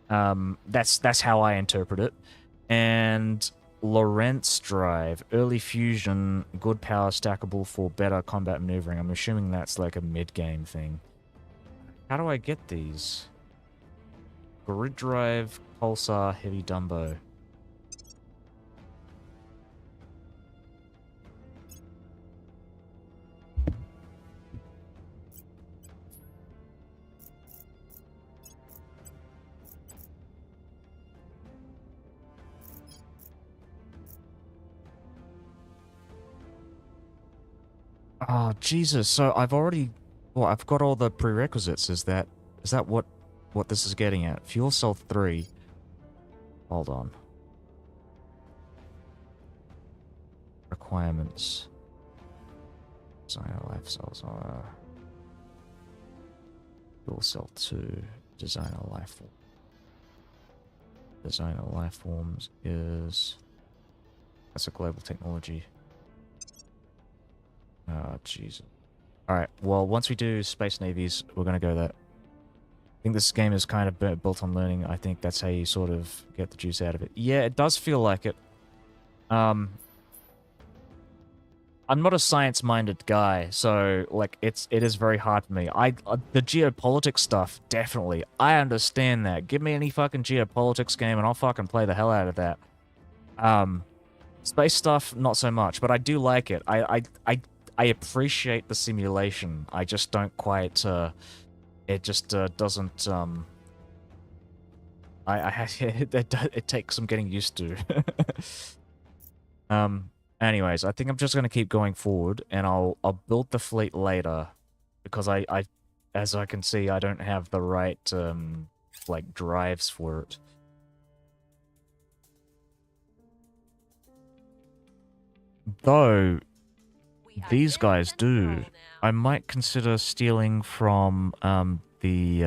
That's how I interpret it. And Lorentz Drive, early fusion, good power, stackable for better combat maneuvering. I'm assuming that's like a mid-game thing. How do I get these? Grid Drive, Pulsar, Heavy Dumbo. Oh, Jesus. So I've already... Well, I've got all the prerequisites. Is that what this is getting at? Fuel cell 3. Hold on. Requirements. Designer life cells are... Fuel cell 2. Designer life form. Designer life forms is... That's a global technology. Oh, Jesus. Alright, well, once we do Space Navies, we're going to go that. I think this game is kind of built on learning. I think that's how you sort of get the juice out of it. Yeah, it does feel like it. I'm not a science-minded guy, so, like, it is very hard for me. The geopolitics stuff, definitely. I understand that. Give me any fucking geopolitics game and I'll fucking play the hell out of that. Space stuff, not so much, but I do like it. I appreciate the simulation. I just don't quite, it just doesn't, it takes some getting used to. Anyways, I think I'm just going to keep going forward, and I'll build the fleet later, because I as I can see, I don't have the right, like, drives for it. Though... These guys do. I might consider stealing from the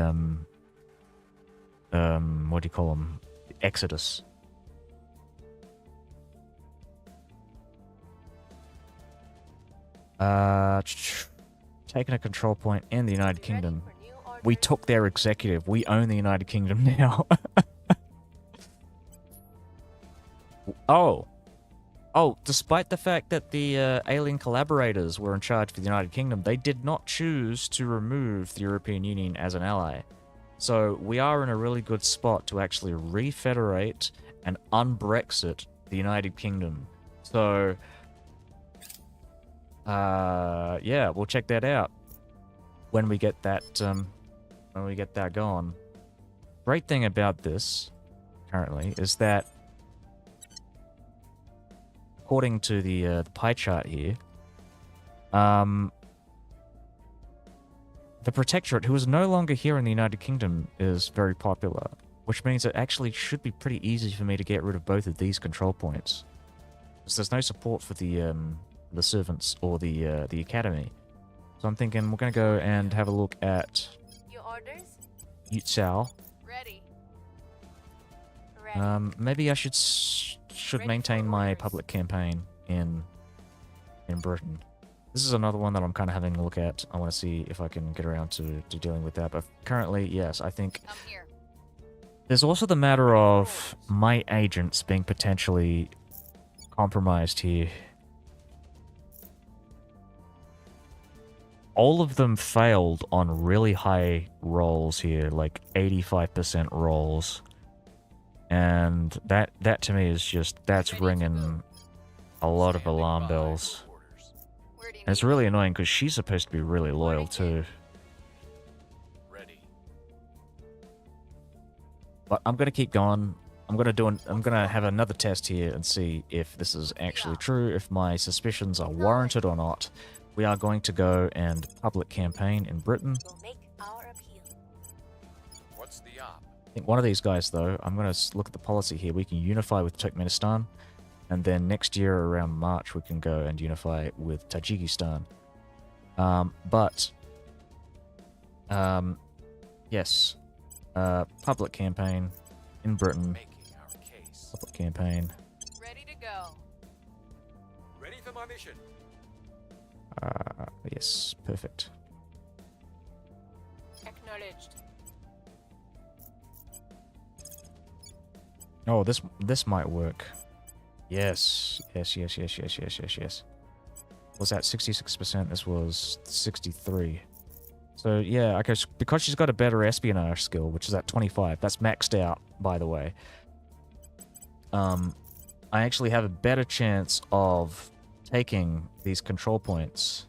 what do you call them? Exodus. Taking a control point in the United Kingdom. We took their executive. We own the United Kingdom now. Oh, despite the fact that the alien collaborators were in charge for the United Kingdom, they did not choose to remove the European Union as an ally. So we are in a really good spot to actually refederate and un-Brexit the United Kingdom. So, yeah, we'll check that out when we get that going. Great thing about this, currently, is that according to the pie chart here, the Protectorate, who is no longer here in the United Kingdom, is very popular, which means it actually should be pretty easy for me to get rid of both of these control points. Because there's no support for the servants or the academy. So I'm thinking we're going to go and have a look at Your orders? Yutsao. Ready. Ready. Maybe I should maintain my public campaign in Britain. This is another one that I'm kind of having a look at. I want to see if I can get around to dealing with that. But currently, yes, I think Come here. there's also the matter of my agents being potentially compromised here. all of them failed on really high rolls here, like 85% rolls. And that to me is just, that's Ready to ringing move. a lot of Standing alarm by bells. for orders. Where do you And it's need really me? annoying because she's supposed to be really loyal too. Ready. But I'm gonna keep going. I'm gonna have another test here and see if this is actually true, if my suspicions are warranted or not. We are going to go and public campaign in Britain. We'll make our appeal. What's the op? I think one of these guys, though, I'm gonna look at the policy here. We can unify with Turkmenistan, and then next year around March we can go and unify with Tajikistan. Yes, public campaign in Britain. Making our case. Public campaign. Ready to go. Ready for my mission. Yes, perfect. Acknowledged. Oh, this might work. Yes. Was that 66%? This was 63. So yeah, okay, because she's got a better espionage skill, which is at 25. That's maxed out, by the way. I actually have a better chance of taking these control points.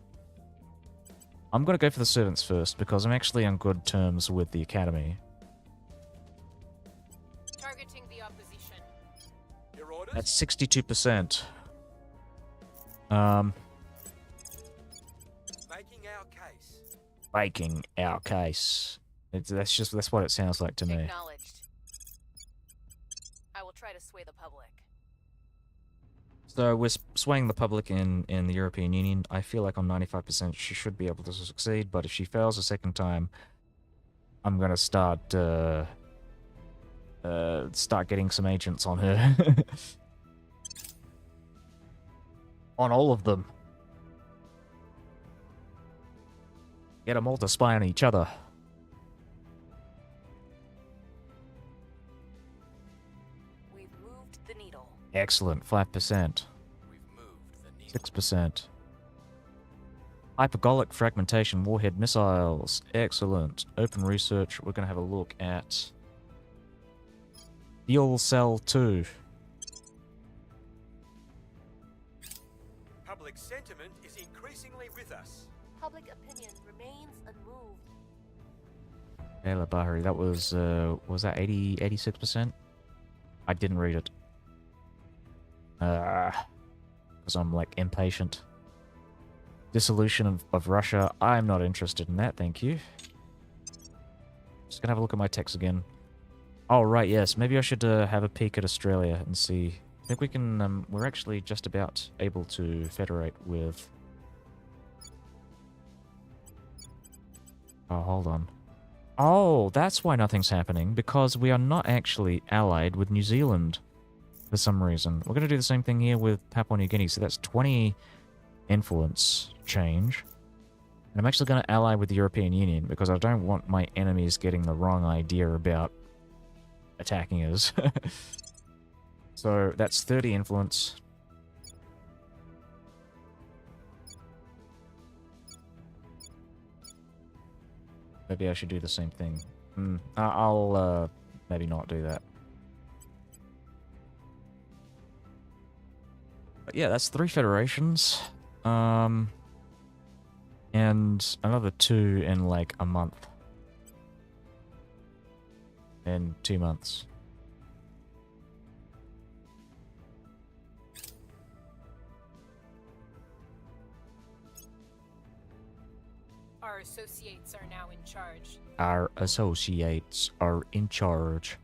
I'm gonna go for the servants first because I'm actually on good terms with the academy. Targeting the opposition. Your orders? That's 62%. Making our case. Making our case. That's what it sounds like to me. Acknowledged. I will try to sway the public. So we're swaying the public in the European Union. I feel like on 95% she should be able to succeed, but if she fails a second time, I'm gonna start getting some agents on her. On all of them. Get them all to spy on each other. We've moved the needle. Excellent. 5%. We've moved the needle. 6%. Hypergolic fragmentation warhead missiles. Excellent. Open research. We're going to have a look at fuel cell 2. Public sentiment is increasingly with us. Public opinion remains unmoved. Ela Bahari, that was that 86%? I didn't read it. Because I'm like impatient. Dissolution of Russia. I'm not interested in that, thank you. Just gonna have a look at my text again. Oh, right, yes. Maybe I should have a peek at Australia and see. I think we can, we're actually just about able to federate with... Oh, hold on. Oh, that's why nothing's happening, because we are not actually allied with New Zealand for some reason. We're going to do the same thing here with Papua New Guinea, so that's 20 influence change. And I'm actually going to ally with the European Union, because I don't want my enemies getting the wrong idea about attacking us. So that's 30 influence. Maybe I should do the same thing. I'll maybe not do that. But yeah, that's 3 federations. And another 2 in like a month. In 2 months. Our associates are now in charge. Our associates are in charge.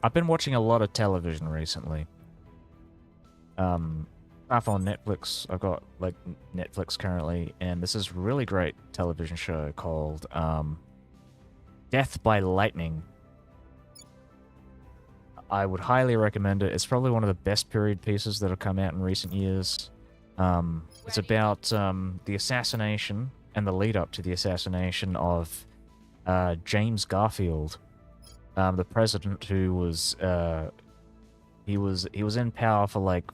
I've been watching a lot of television recently. Stuff on Netflix. I've got like Netflix currently, and this is a really great television show called Death by Lightning. I would highly recommend it. It's probably one of the best period pieces that have come out in recent years. It's about the assassination and the lead up to the assassination of James Garfield, the president who was he was in power for like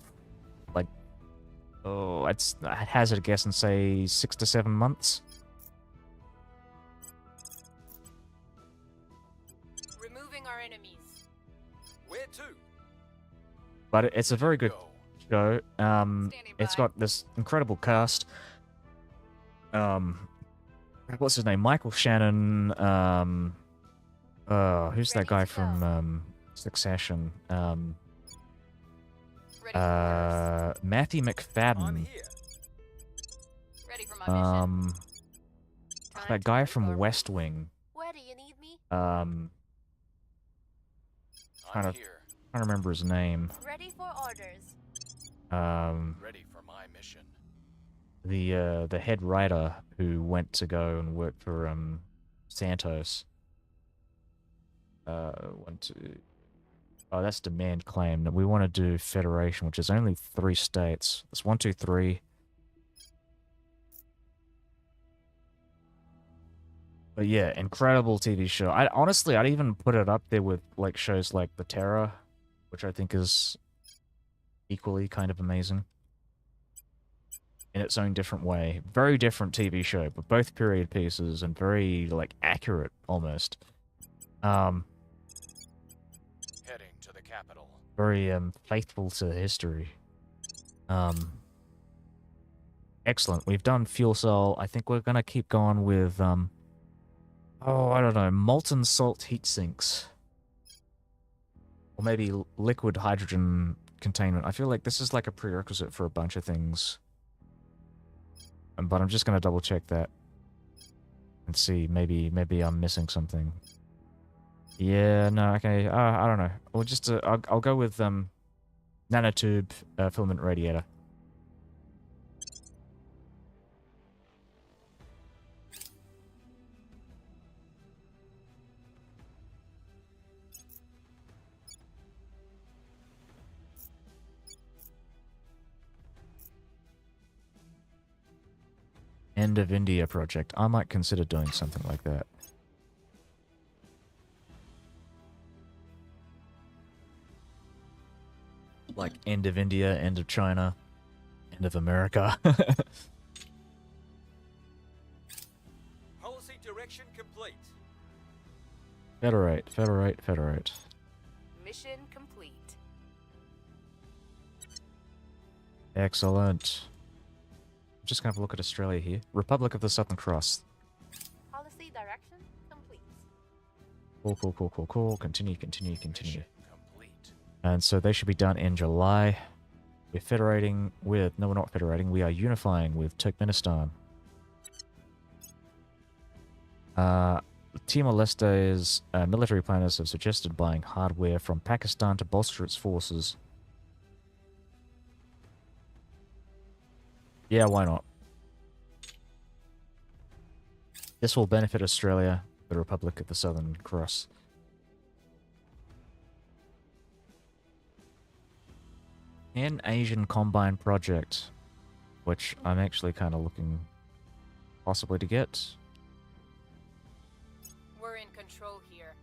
Oh, I'd hazard a guess and say 6 to 7 months. Removing our enemies. Where to? But it's a very good Go. show. Standing It's by. got this incredible cast. What's his name? Michael Shannon. Who's that Ready guy to go. from Succession? Ready for orders. Matthew I'm McFadden. here. Ready for my mission. Time That to guy break from our West rules. Wing. Where do you need me? I'm Kind of- here, I don't remember his name. Ready for orders. ready for my mission. The head writer who went to go and work for Santos. Oh, that's demand claim. We want to do Federation, which is only 3 states. It's 1, 2, 3. But yeah, incredible TV show. I'd even put it up there with like shows like the Terra, which I think is equally kind of amazing in its own different way. Very different TV show, but both period pieces and very like accurate almost. Heading to the capital. Very faithful to history. Excellent. We've done fuel cell. I think we're gonna keep going with oh, I don't know, molten salt heat sinks. Or maybe liquid hydrogen containment. I feel like this is like a prerequisite for a bunch of things. But I'm just gonna double check that and see. Maybe I'm missing something. Yeah, no, okay. I don't know. We'll just I'll go with nanotube filament radiator. End of India project. I might consider doing something like that. Like end of India, end of China, end of America. Policy direction complete. Federate, federate, federate. Mission complete. Excellent. I'm just gonna have a look at Australia here. Republic of the Southern Cross. Policy direction complete. Cool, cool, cool, cool, cool. Continue, continue, continue. Mission complete. And so they should be done in July. We're federating with... No, we're not federating. We are unifying with Turkmenistan. Timor-Leste's military planners have suggested buying hardware from Pakistan to bolster its forces. Yeah, why not? This will benefit Australia, the Republic of the Southern Cross. An Asian Combine project, which I'm actually kind of looking possibly to get. We're in control here.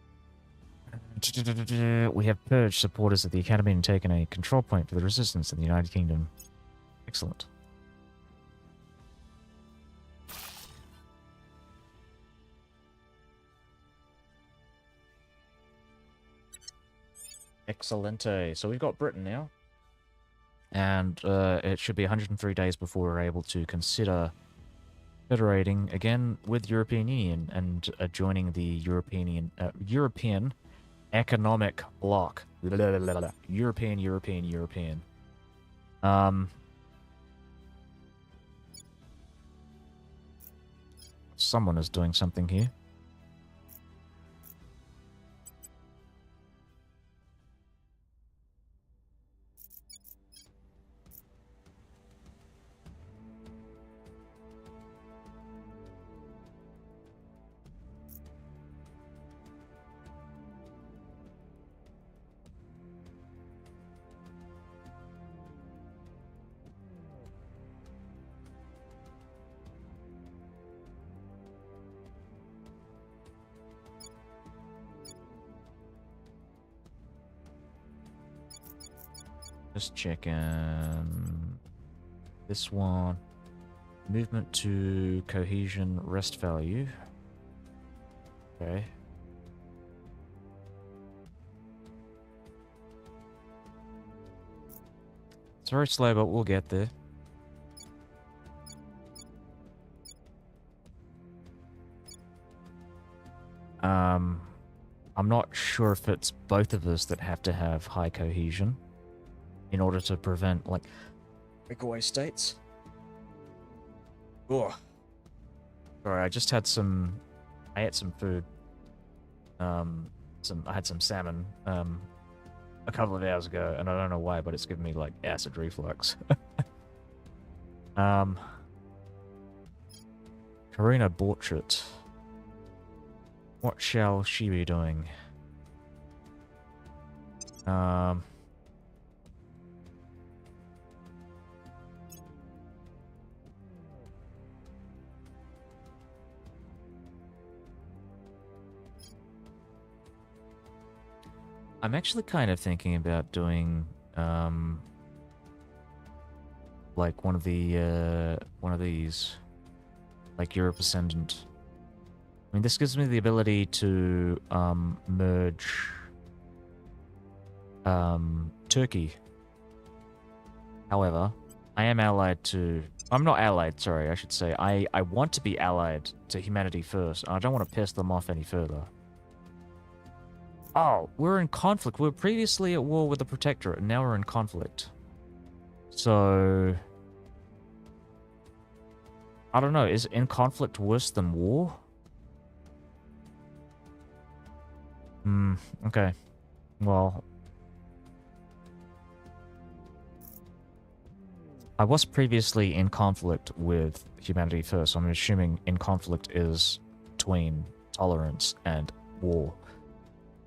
We have purged supporters of the Academy and taken a control point for the resistance in the United Kingdom. Excellent. Excellente. So we've got Britain now. And it should be 103 days before we're able to consider federating again with European Union and joining the European Economic Bloc. European. Someone is doing something here. Just checking. This one. Movement to cohesion rest value. Okay. It's very slow, but we'll get there. I'm not sure if it's both of us that have to have high cohesion in order to prevent, like, breakaway states. Ugh. Sorry, I just had some... I ate some food. I had some salmon, a couple of hours ago, and I don't know why, but it's given me, like, acid reflux. Karina Borchardt. What shall she be doing? I'm actually kind of thinking about doing, like one of these, like Europe Ascendant. I mean, this gives me the ability to merge Turkey. However, I am allied to... I'm not allied, sorry, I should say. I want to be allied to Humanity First. I don't want to piss them off any further. Oh, we're in conflict. We were previously at war with the Protectorate, and now we're in conflict. So... I don't know, is in conflict worse than war? Okay. Well... I was previously in conflict with Humanity First, so I'm assuming in conflict is between tolerance and war.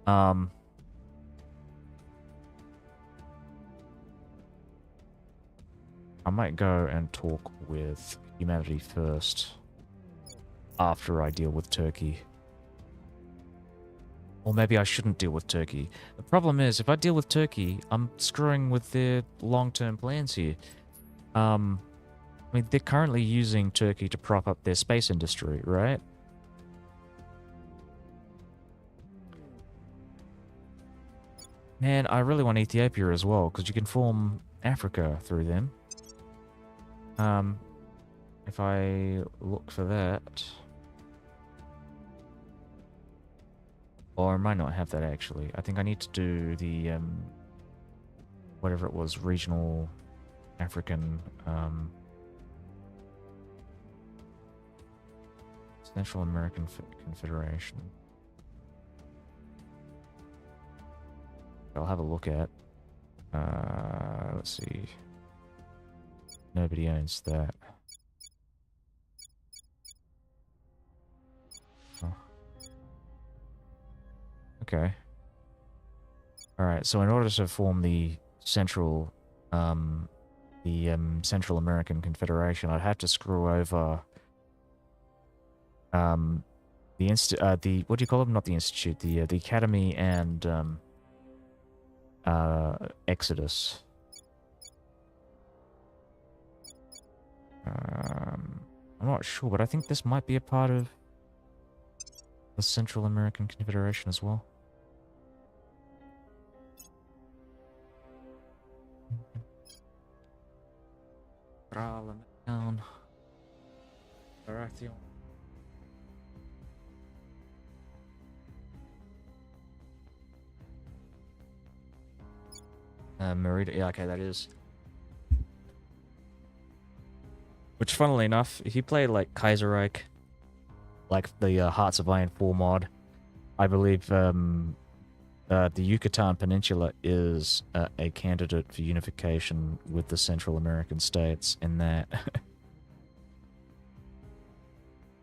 I might go and talk with Humanity First after I deal with Turkey. Or maybe I shouldn't deal with Turkey. The problem is, if I deal with Turkey, I'm screwing with their long-term plans here. I mean, they're currently using Turkey to prop up their space industry, right? Man, I really want Ethiopia as well, because you can form Africa through them. If I look for that... Or I might not have that, actually. I think I need to do the, whatever it was, regional African, Central American Confederation. I'll have a look at. Let's see. Nobody owns that. Oh. Okay. Alright, so in order to form the Central Central American Confederation, I'd have to screw over the what do you call them? Not the Institute, the Academy and Exodus. I'm not sure, but I think this might be a part of the Central American Confederation as well. Down. Merida, yeah, okay, that is. Which, funnily enough, if you play like Kaiserreich, like the Hearts of Iron 4 mod, I believe the Yucatan Peninsula is a candidate for unification with the Central American states in that.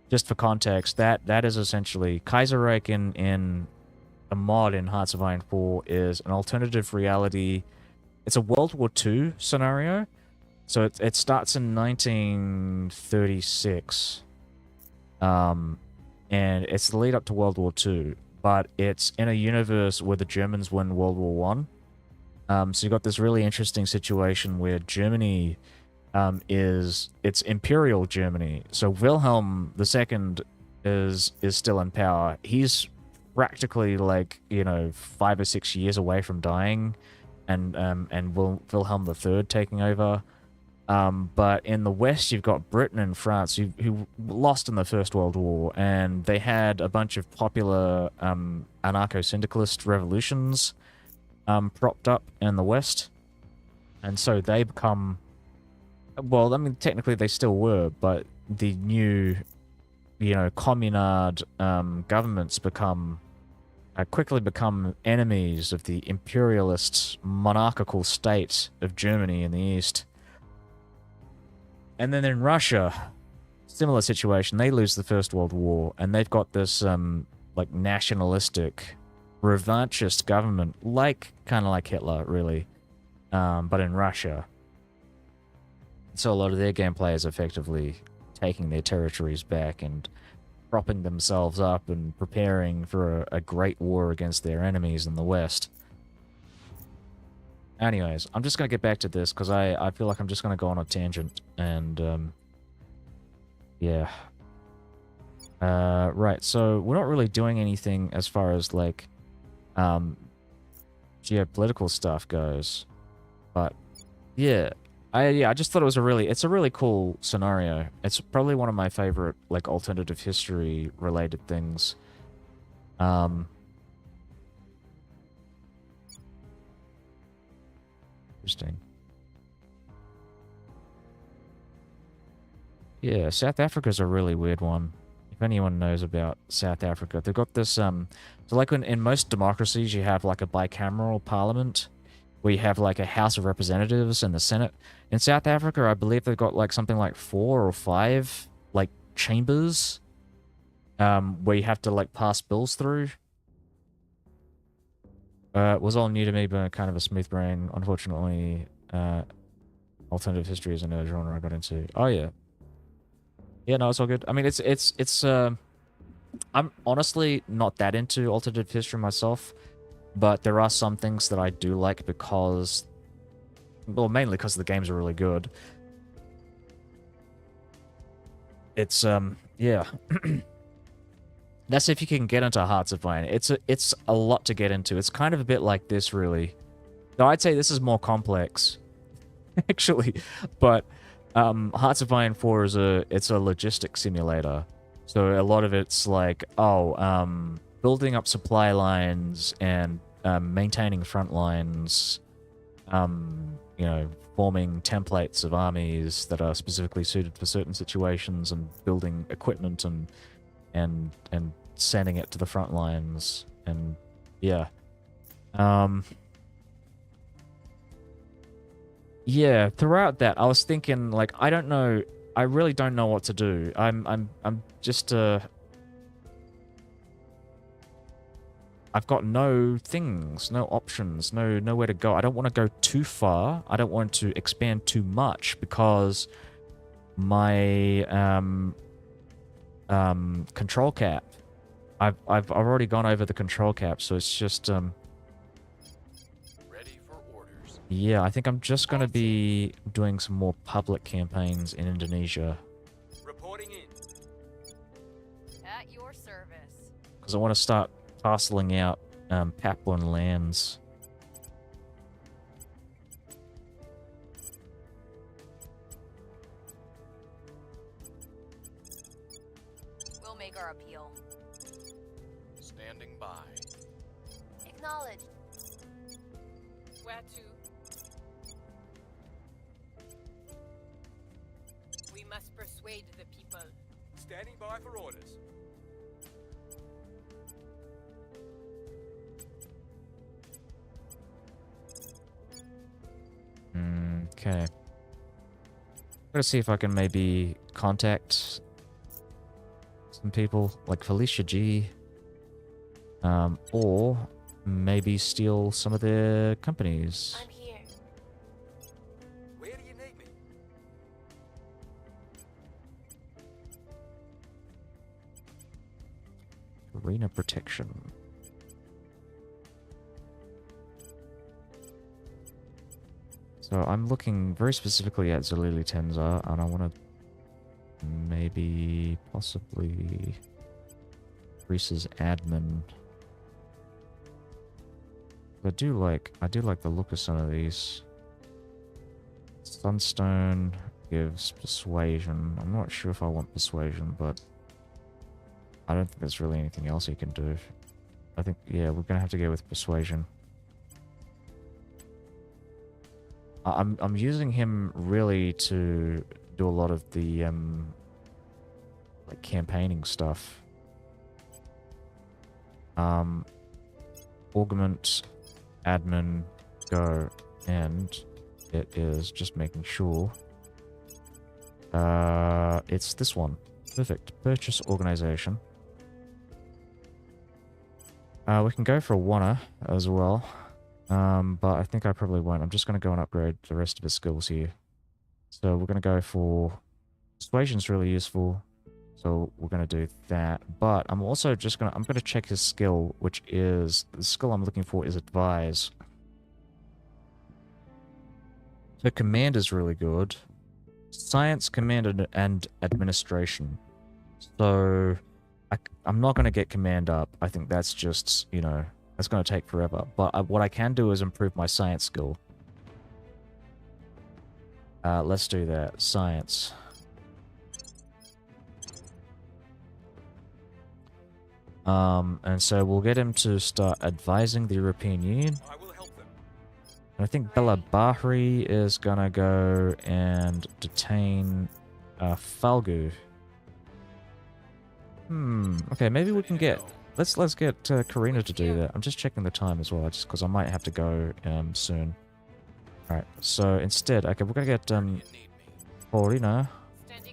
Just for context, that is essentially Kaiserreich in a mod in Hearts of Iron 4 is an alternative reality. It's a World War II scenario. So it starts in 1936. And it's the lead up to World War II. But it's in a universe where the Germans win World War One. So you've got this really interesting situation where Germany is it's Imperial Germany. So Wilhelm II is still in power. He's practically like, you know, 5 or 6 years away from dying, and Wilhelm III taking over. But in the West, you've got Britain and France, who lost in the First World War, and they had a bunch of popular anarcho-syndicalist revolutions propped up in the West. And so they become... Well, I mean, technically they still were, but the new, you know, communard governments quickly become enemies of the imperialist monarchical state of Germany in the East. And then in Russia, similar situation. They lose the First World War, and they've got this like nationalistic, revanchist government, kind of like Hitler, really, but in Russia. So a lot of their gameplay is effectively taking their territories back and propping themselves up and preparing for a great war against their enemies in the West. Anyways, I'm just going to get back to this because I feel like I'm just going to go on a tangent. And, yeah. Right, so we're not really doing anything as far as, like, geopolitical stuff goes. But, yeah. I just thought it's a really cool scenario. It's probably one of my favorite, like, alternative history related things. Interesting. Yeah, South Africa's a really weird one. If anyone knows about South Africa, they've got this, so like in most democracies, you have like a bicameral parliament, where you have like a House of Representatives and the Senate. In South Africa, I believe they've got like something like 4 or 5 like chambers, where you have to like pass bills through. It was all new to me, but kind of a smooth brain. Unfortunately, alternative history isn't a genre I got into. Oh yeah, yeah, no, it's all good. I mean, I'm honestly not that into alternative history myself. But there are some things that I do like because... Well, mainly because the games are really good. It's, yeah. That's if you can get into Hearts of Iron. It's a lot to get into. It's kind of a bit like this, really. Though I'd say this is more complex, actually. But Hearts of Iron 4 is it's a logistics simulator. So a lot of it's like, building up supply lines and maintaining front lines, you know, forming templates of armies that are specifically suited for certain situations, and building equipment and sending it to the front lines, and yeah. Yeah, throughout that, I was thinking, like, I don't know, I really don't know what to do. I'm just I've got no things, no options, nowhere to go. I don't want to go too far. I don't want to expand too much because my control cap. I've already gone over the control cap, so it's just Ready for orders. yeah, I think I'm just gonna be doing some more public campaigns in Indonesia Reporting in. At your service. because I want to start parceling out Papuan lands. We'll make our appeal. Standing by. Acknowledged. Where to? We must persuade the people. Standing by for orders. Okay. Gotta see if I can maybe contact some people like Felicia G. Or maybe steal some of their companies. I'm here. Where do you need me? Arena protection. So I'm looking very specifically at Zalili Tenzar, and I want to maybe, possibly, Reese's admin. I do like the look of some of these. Sunstone gives persuasion. I'm not sure if I want persuasion, but I don't think there's really anything else he can do. I think, yeah, we're gonna have to go with persuasion. I'm using him really to do a lot of the like campaigning stuff. Augment, admin, go, and it is just making sure. It's this one. Perfect. Purchase organization. We can go for a wanna as well. But I think I probably won't. I'm just going to go and upgrade the rest of his skills here. So we're going to go for... Persuasion's really useful. So we're going to do that. But I'm also just going to... I'm going to check his skill, which is... The skill I'm looking for is Advise. So Command is really good. Science, Command, and Administration. So... I'm not going to get Command up. I think that's just, you know... That's going to take forever. But what I can do is improve my science skill. Let's do that. Science. And so we'll get him to start advising the European Union. I will help them. And I think Bella Bahri is going to go and detain Falgu. Okay, maybe we can get... Let's get Karina to do that. I'm just checking the time as well, just because I might have to go soon. Alright, so instead, okay, we're gonna get Corina. Standing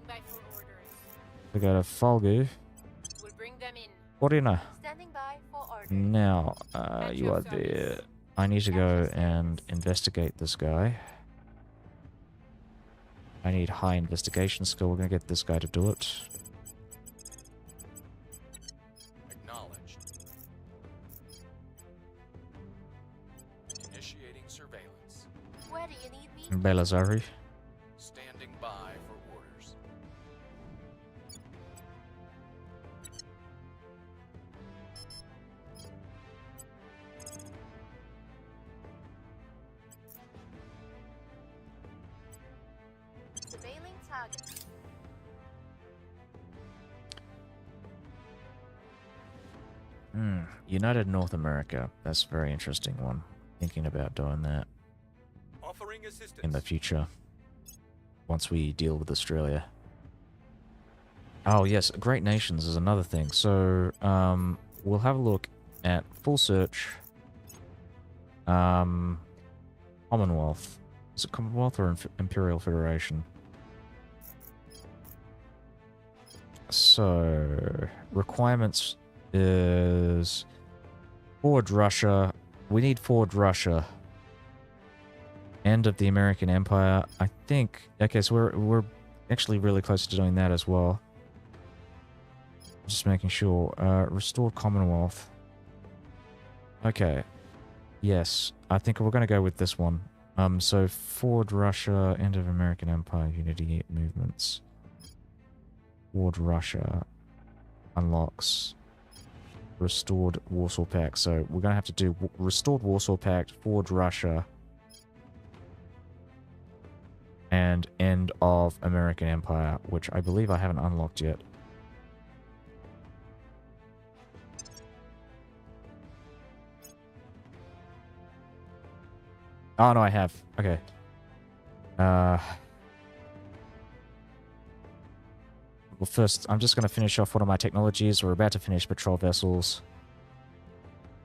by for orders. We go to Falgu. We'll bring them in. Corina. Standing by for orders. Now, At you your are there. I need to go and investigate this guy. I need high investigation skill. We're gonna get this guy to do it. Where do you need me? Belazari. Standing by for orders. Surveilling target. United North America. That's a very interesting one. Thinking about doing that Offering assistance. in the future. Once we deal with Australia. Oh yes, Great Nations is another thing. So, we'll have a look at full search. Commonwealth. Is it Commonwealth or Imperial Federation? So, requirements is Forward Russia. We need Forward Russia. End of the American Empire. I think... Okay, so we're actually really close to doing that as well. Just making sure. Restored Commonwealth. Okay. Yes. I think we're going to go with this one. So Forward Russia, End of American Empire, Unity movements. Forward Russia unlocks Restored Warsaw Pact. So we're going to have to do Restored Warsaw Pact, Forward Russia, and End of American Empire, which I believe I haven't unlocked yet. Oh, no, I have. Okay. Well, first, I'm just going to finish off one of my technologies. We're about to finish patrol vessels.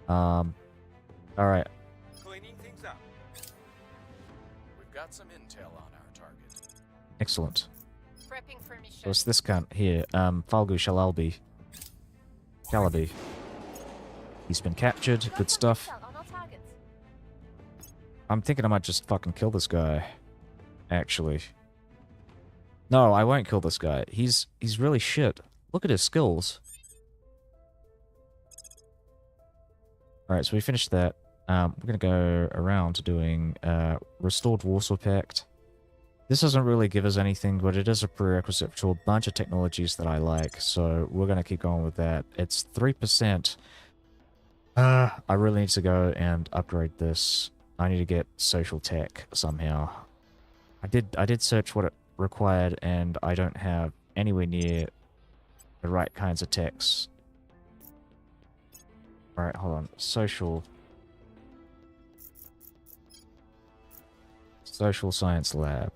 Alright. Cleaning things up. We've got some intel on our target. Excellent. Prepping for mission. So it's this cunt here. Falgu Shalalbi. Calabi. He's been captured. Good stuff. On all targets. I'm thinking I might just fucking kill this guy. Actually. No, I won't kill this guy. He's really shit. Look at his skills. Alright, so we finished that. We're going to go around to doing Restored Warsaw Pact. This doesn't really give us anything, but it is a prerequisite to a bunch of technologies that I like, so we're going to keep going with that. It's 3%. I really need to go and upgrade this. I need to get social tech somehow. I did search what it required, and I don't have anywhere near the right kinds of techs. Alright, hold on. Social Science Lab.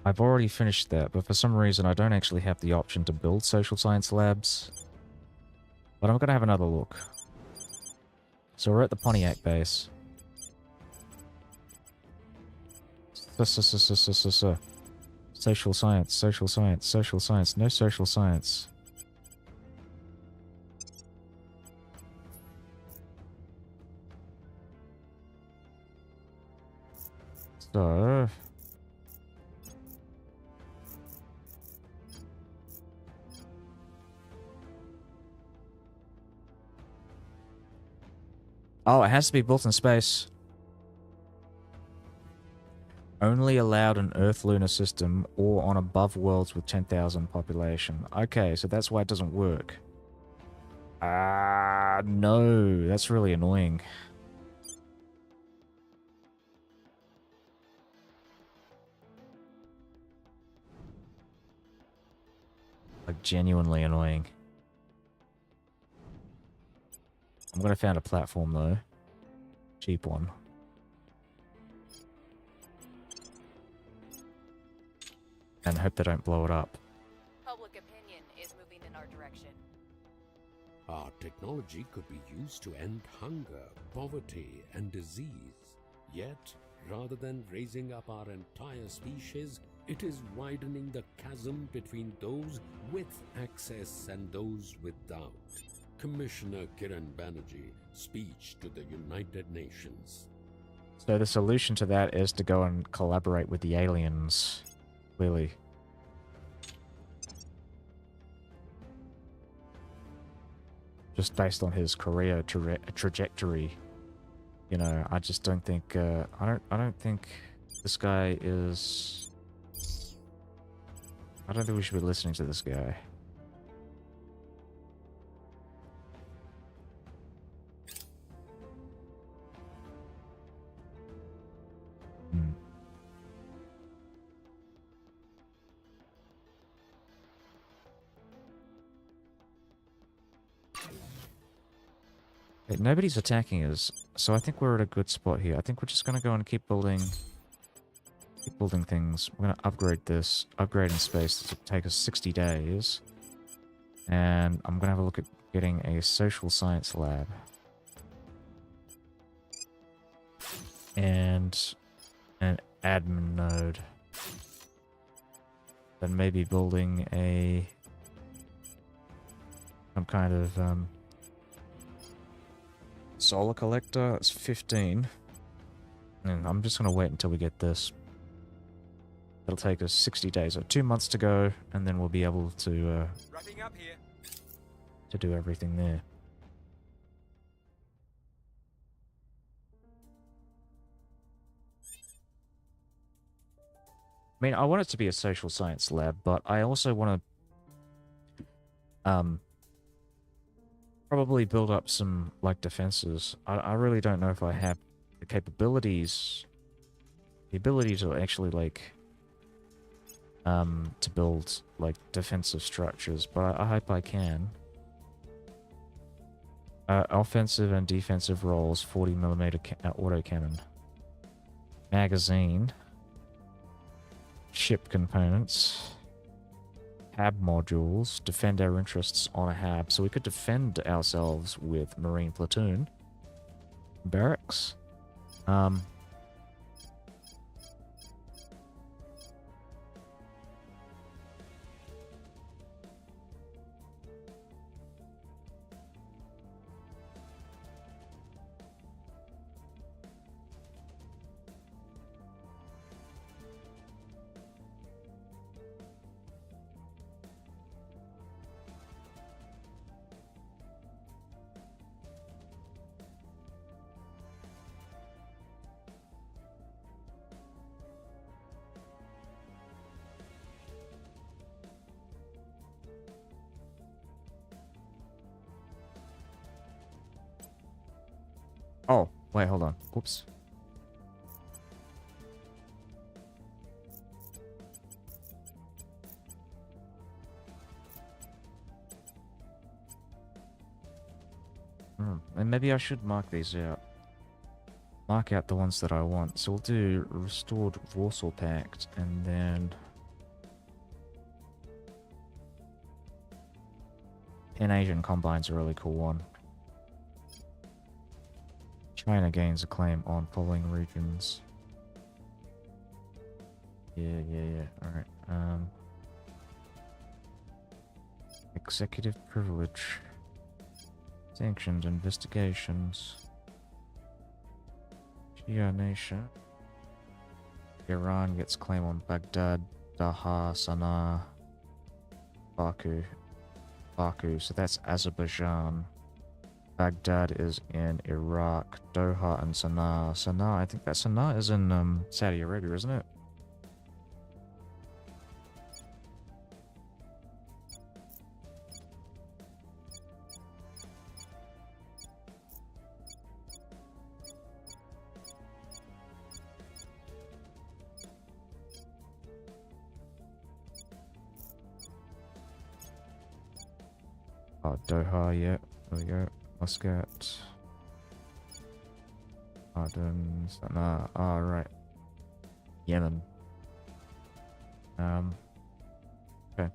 I've already finished that, but for some reason I don't actually have the option to build social science labs. But I'm going to have another look. So we're at the Pontiac base. Social science, social science, social science. No social science. So... Oh, it has to be built in space. Only allowed in Earth lunar system or on above worlds with 10,000 population. Okay, so that's why it doesn't work. No, that's really annoying. Like, genuinely annoying. I'm gonna find a platform though. Cheap one. And hope they don't blow it up. Public opinion is moving in our direction. Our technology could be used to end hunger, poverty, and disease. Yet, rather than raising up our entire species, it is widening the chasm between those with access and those without. Commissioner Kiran Banerjee, speech to the United Nations. So the solution to that is to go and collaborate with the aliens. Clearly. Just based on his career trajectory. You know, I just don't think, I don't think this guy is... I don't think we should be listening to this guy. Nobody's attacking us, so I think we're at a good spot here. I think we're just gonna go and keep building things. We're gonna upgrade this. Upgrade in space. This will take us 60 days. And I'm gonna have a look at getting a social science lab. And an admin node. Then maybe building some kind of solar collector. That's 15. And I'm just gonna wait until we get this. It'll take us 60 days, or 2 months to go, and then we'll be able to Wrapping up here. to do everything there. I mean, I want it to be a social science lab, but I also want to probably build up some, like, defenses. I really don't know if I have the capabilities, the ability to actually, like, to build, like, defensive structures, but I hope I can. Offensive and defensive roles, 40mm autocannon. Magazine. Ship components. Hab modules. Defend our interests on a hab. So we could defend ourselves with Marine Platoon. Barracks. Wait, hold on. Whoops. And maybe I should mark these out. Mark out the ones that I want. So we'll do Restored Warsaw Pact, and then... Pan-Asian Combine's a really cool one. China gains a claim on following regions. Yeah. Alright, Executive privilege. Sanctions, investigations. Shia nation. Iran gets claim on Baghdad, Daha, Sana'a, Baku. So that's Azerbaijan. Baghdad is in Iraq. Doha and Sana'a. I think that Sana'a is in Saudi Arabia, isn't it? Oh, Doha, yeah. There we go. Muscat. Aden, Sana'a. Ah, right. Yemen. Okay.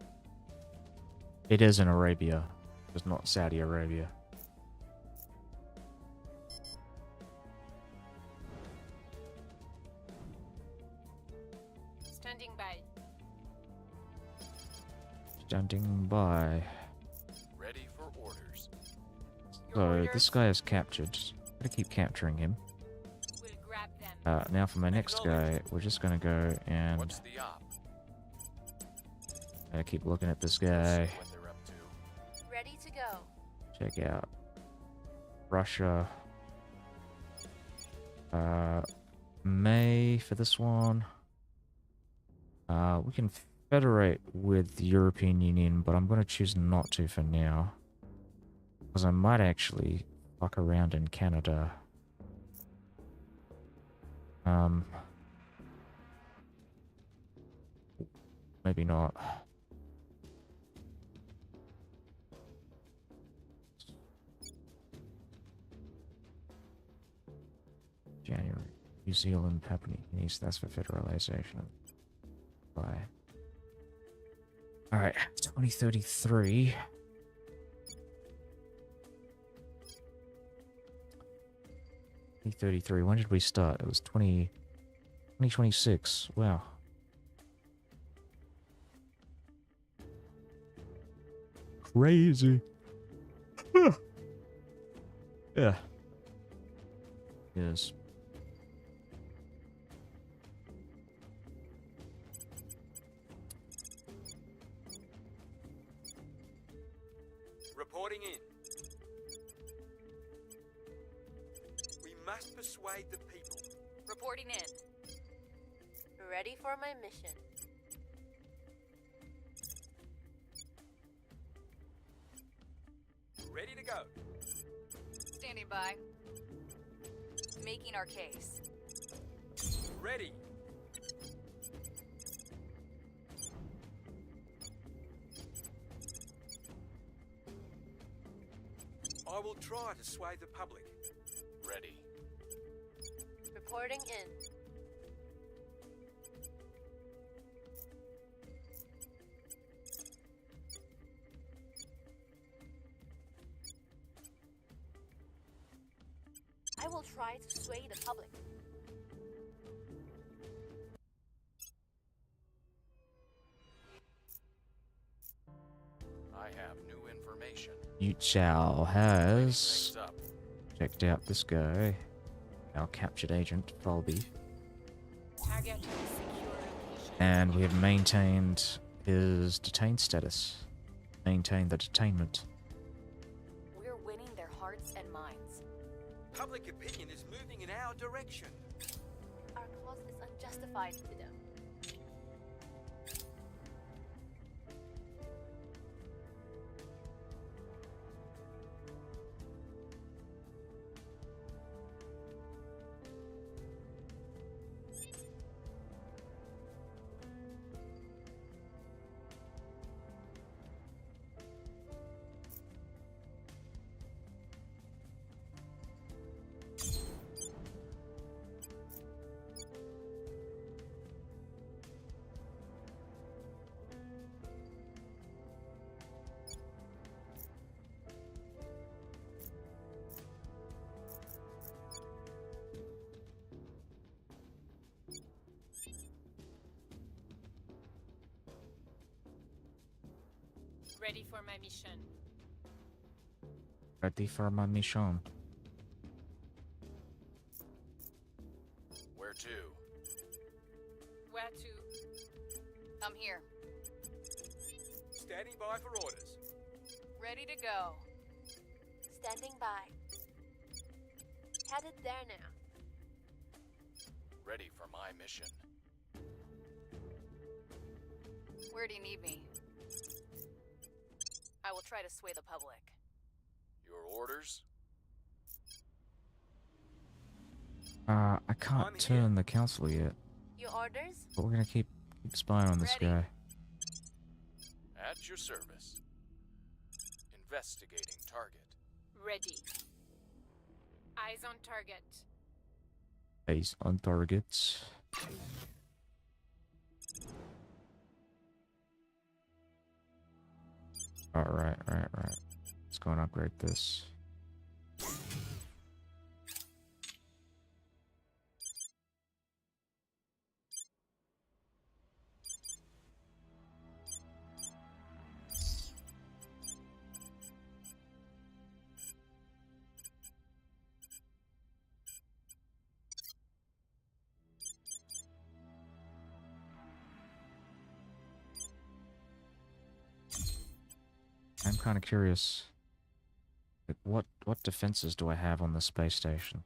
It is in Arabia, just not Saudi Arabia. Standing by. Standing by. Ready for orders. Your So orders? this guy is captured. Gotta keep capturing him. We'll grab them. Now for my next guy, we're just gonna go and What's the op? keep looking at this We'll see guy. what they're up to. Ready to go. Check out Russia. May for this one. We can federate with the European Union, but I'm gonna choose not to for now. Because I might actually fuck around in Canada. Maybe not. January. New Zealand, Papua New Guinea, so that's for federalization. Bye. Alright, 2033. When did we start? It was 2026. Wow. Crazy. Yeah. Yes. Reporting in. We must persuade the people. Reporting in. Ready for my mission. Ready to go. Standing by. Making our case. Ready. I will try to sway the public. Ready. Reporting in. I will try to sway the public. I have new information. Yu Chao Cleaning has things up. checked out this guy. Our captured agent, Falby. Target secure location. And we have maintained his detained status. Maintained the detainment. We're winning their hearts and minds. Public opinion is moving in our direction. Our cause is unjustified to them. Ready for my mission. Ready for my mission. Where to? Where to? I'm here. Standing by for orders. Ready to go. Standing by. Headed there now. Ready for my mission. Where do you need me? I will try to sway the public. Your orders? I I'm can't here. turn the council yet, Your orders? but we're gonna keep spying on this Ready. guy. At your service. Investigating target. Ready. Eyes on target. He's on target. Alright, right. Let's go and upgrade this. I'm kind of curious. What defenses do I have on the space station?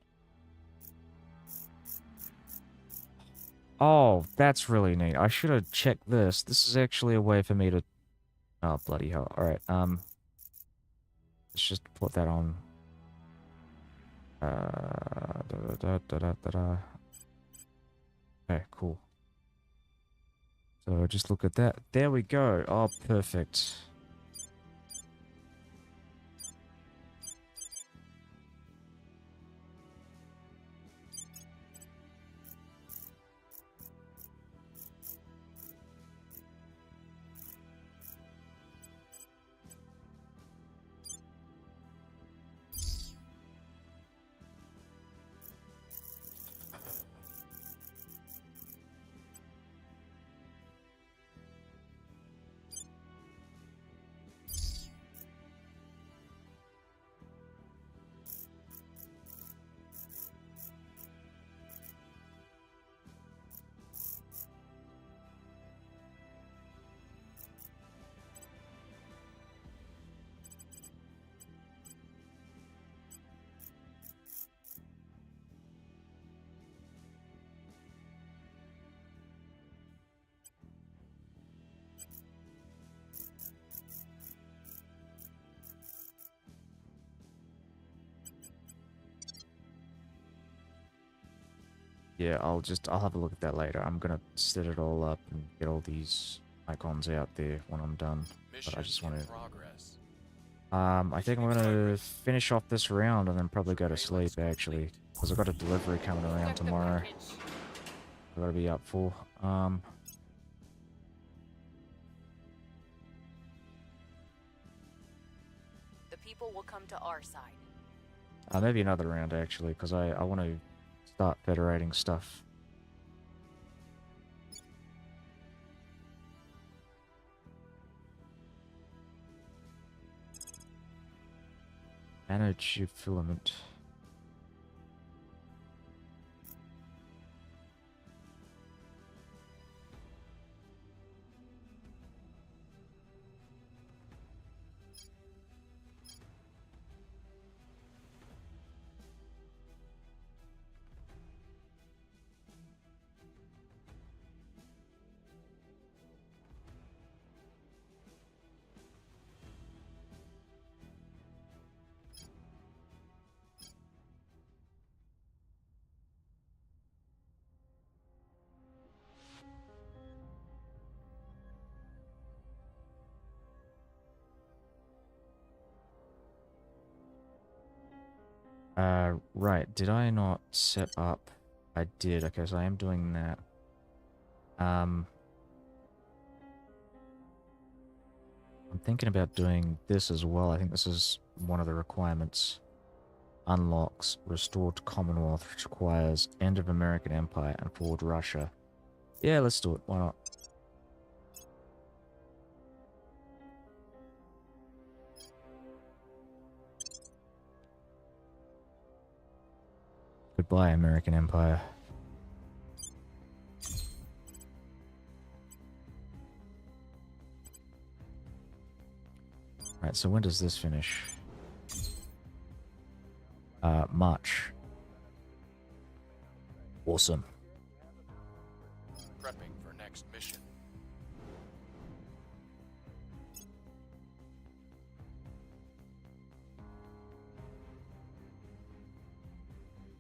Oh, that's really neat. I should have checked this. This is actually a way for me to... Oh, bloody hell. Alright, let's just put that on. Okay, cool. So just look at that. There we go. Oh, perfect. Yeah, I'll have a look at that later. I'm gonna set it all up and get all these icons out there when I'm done. Mission But I just in want to... progress. I think I'm gonna finish off this round and then probably go to sleep, actually. Because I've got a delivery coming around Got the tomorrow. package. I've got to be up for. The people will come to our side. Maybe another round, actually, because I want to start federating stuff. Manage your filament. Right, did I not set up? I did, okay, so I am doing that. I'm thinking about doing this as well. I think this is one of the requirements. Unlocks restored Commonwealth, which requires end of American Empire and forward Russia. Yeah, let's do it. Why not? Goodbye, American Empire. Right, so when does this finish? March. Awesome. Prepping for next mission.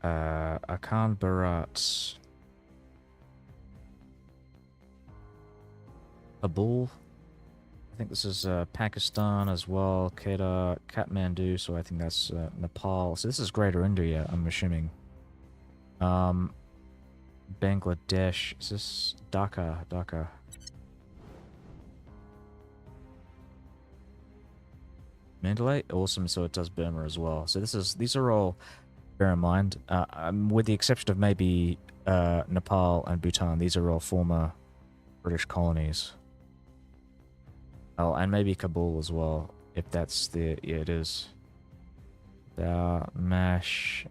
Akan Barat. Kabul. I think this is Pakistan as well. Kedah, Kathmandu, so I think that's Nepal. So this is Greater India, I'm assuming. Bangladesh. Is this Dhaka? Dhaka. Mandalay? Awesome, so it does Burma as well. So these are all, bear in mind, with the exception of maybe Nepal and Bhutan, these are all former British colonies. Oh, and maybe Kabul as well, if that's the... yeah, it is. Mashhad.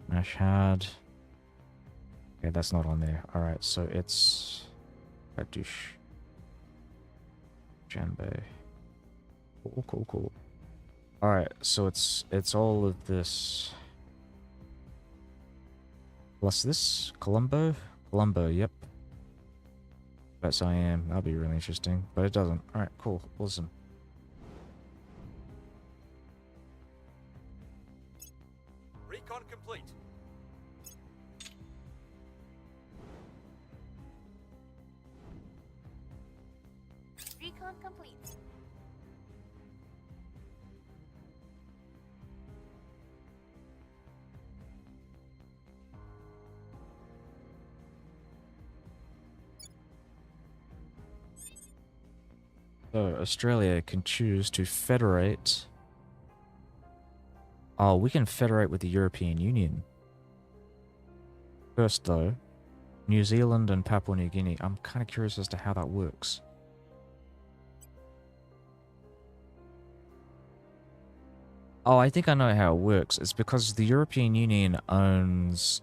Okay, that's not on there. Alright, so it's... Pradesh. Janbei. Cool. Alright, so it's all of this... plus this? Colombo? Colombo, yep. That's I am. That'll be really interesting, but it doesn't. Alright, cool. Awesome. Recon complete. Recon complete. So, Australia can choose to federate... oh, we can federate with the European Union. First, though, New Zealand and Papua New Guinea. I'm kind of curious as to how that works. Oh, I think I know how it works. It's because the European Union owns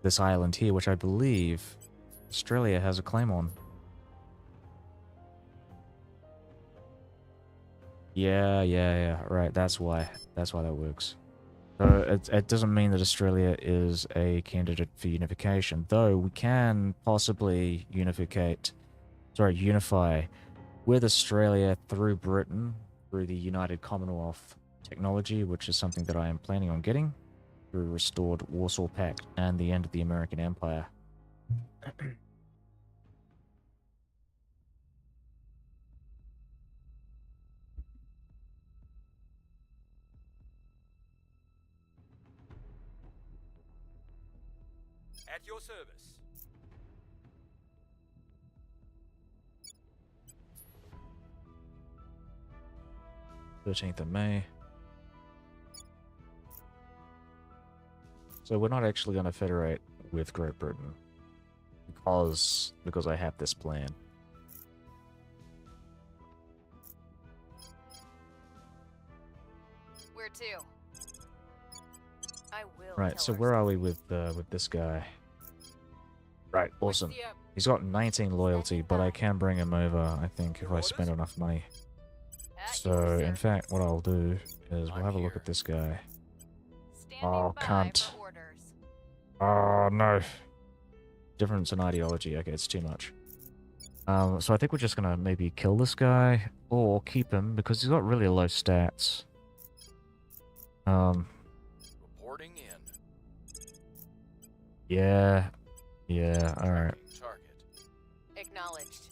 this island here, which I believe Australia has a claim on. Yeah, right, that's why that works. So it doesn't mean that Australia is a candidate for unification, though we can possibly unify with Australia through Britain, through the United Commonwealth technology, which is something that I am planning on getting through restored Warsaw Pact and the end of the American Empire. At your service. May 13th. So we're not actually going to federate with Great Britain because I have this plan. Where to? I will. Right, so where are we with this guy? Right, awesome. He's got 19 loyalty, but I can bring him over, I think, if I spend enough money. So, in fact, what I'll do is we'll have a look at this guy. Oh, cunt. Oh, no. Difference in ideology. Okay, it's too much. So I think we're just gonna maybe kill this guy, or keep him, because he's got really low stats. Reporting in. Yeah, alright. Target. Acknowledged.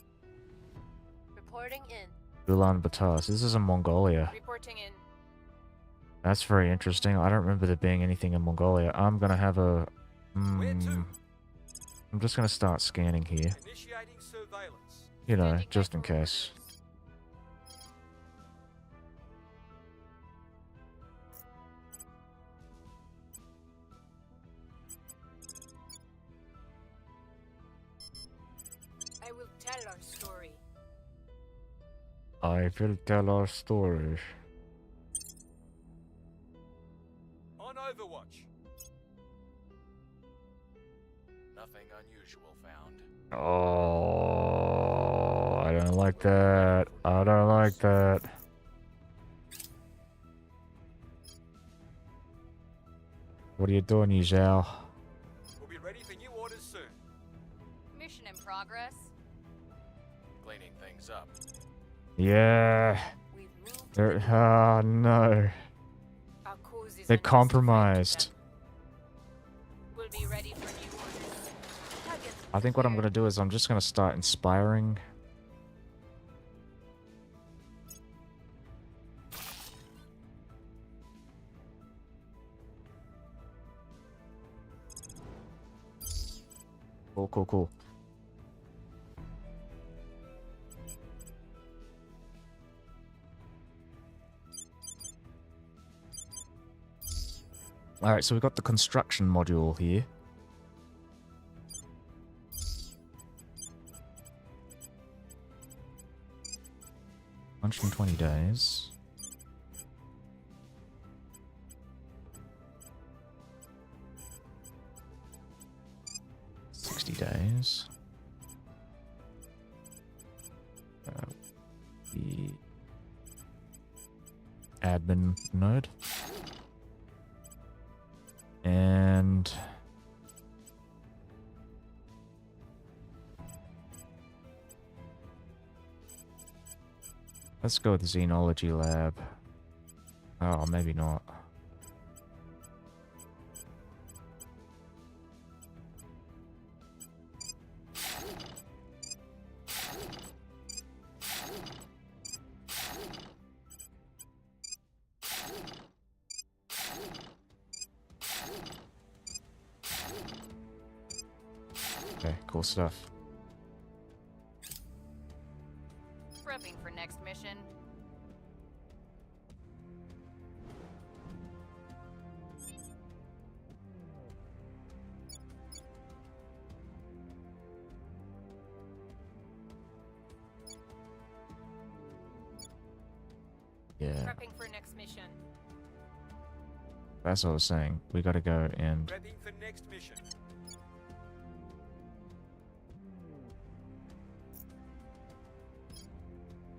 Reporting in. Ulaanbaatar. So this is in Mongolia. Reporting in. That's very interesting. I don't remember there being anything in Mongolia. I'm gonna have a... Where to? I'm just gonna start scanning here. Initiating surveillance. You know, Standing just by in for case. orders. I will tell our story. I will tell our story. On Overwatch. Nothing unusual found. Oh, I don't like that. I don't like that. What are you doing, you Zhao? We'll be ready for new orders soon. Mission in progress. Cleaning things up. Yeah. We've moved. They're, oh, no. Our cause is They're unjustified to compromised. them. We'll be ready for new orders. Targets I think what I'm clear. going to do is I'm just going to start inspiring. Cool, cool, cool. Alright, so we've got the construction module here. $120. 60 days. The admin node. And let's go with the Xenology lab. Oh, maybe not. Okay, cool stuff. Prepping for next mission. Yeah, Prepping for next mission. that's what I was saying. We gotta go and Prepping for next mission.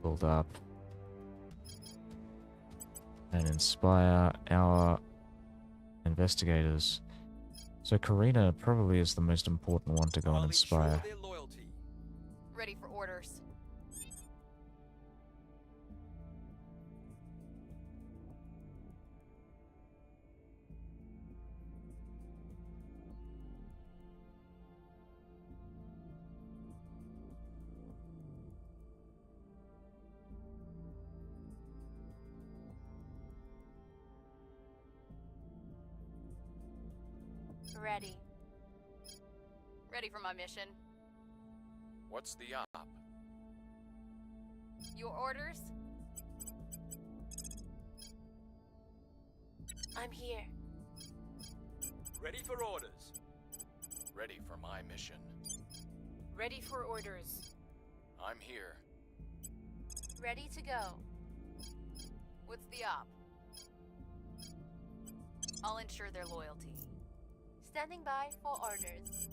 build up and inspire our investigators. So Karina probably is the most important one to go and I'll ensure inspire. their loyalty. Ready for orders. Ready. Ready for my mission. What's the op? Your orders? I'm here. Ready for orders. Ready for my mission. Ready for orders. I'm here. Ready to go. What's the op? I'll ensure their loyalty. Standing by for orders.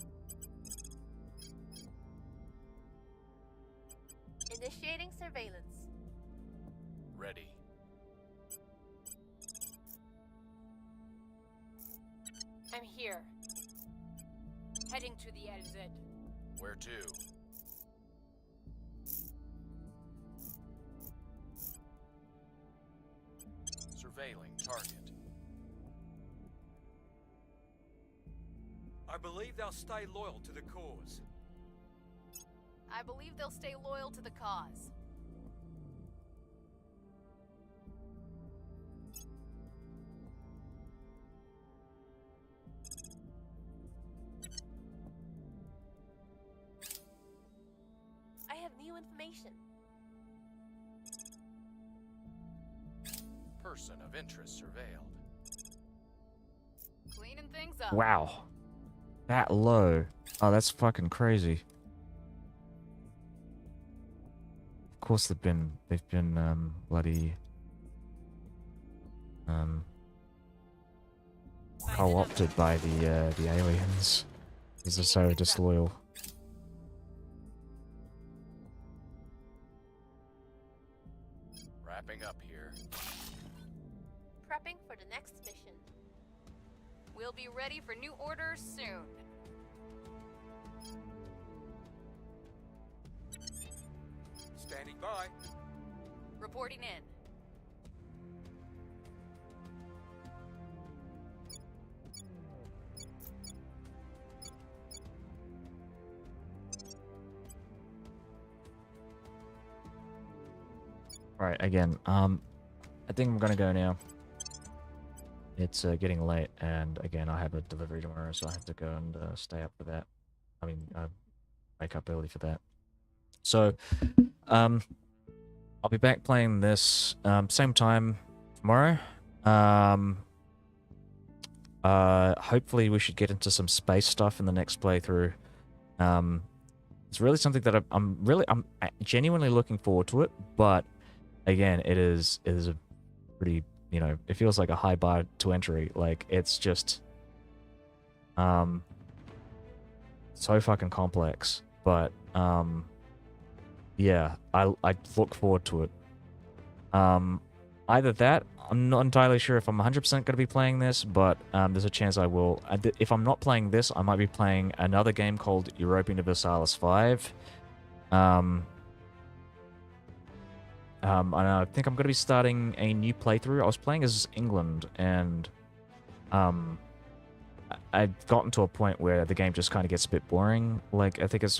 Initiating surveillance. Ready. I'm here. Heading to the LZ. Where to? Surveilling target. I believe they'll stay loyal to the cause. I believe they'll stay loyal to the cause. I have new information. Person of interest surveilled. Cleaning things up. Wow. That low. Oh, that's fucking crazy. Of course they've been bloody co-opted by the aliens. These are so disloyal. Wrapping up here. Prepping for the next mission. We'll be ready for new orders soon. Standing by. Reporting in. Right, again, I think I'm gonna go now. It's getting late, and again, I have a delivery tomorrow, so I have to go and stay up for that. I mean, wake up early for that. So, I'll be back playing this same time tomorrow. Hopefully we should get into some space stuff in the next playthrough. It's really something that I'm genuinely looking forward to it, but again, it is a pretty, you know, it feels like a high bar to entry. Like, it's just so fucking complex, but yeah, I look forward to it. Either that, I'm not entirely sure if I'm 100% going to be playing this, but there's a chance I will. If I'm not playing this, I might be playing another game called Europa Universalis 5. And I think I'm going to be starting a new playthrough. I was playing as England, and I've gotten to a point where the game just kind of gets a bit boring. Like, I think it's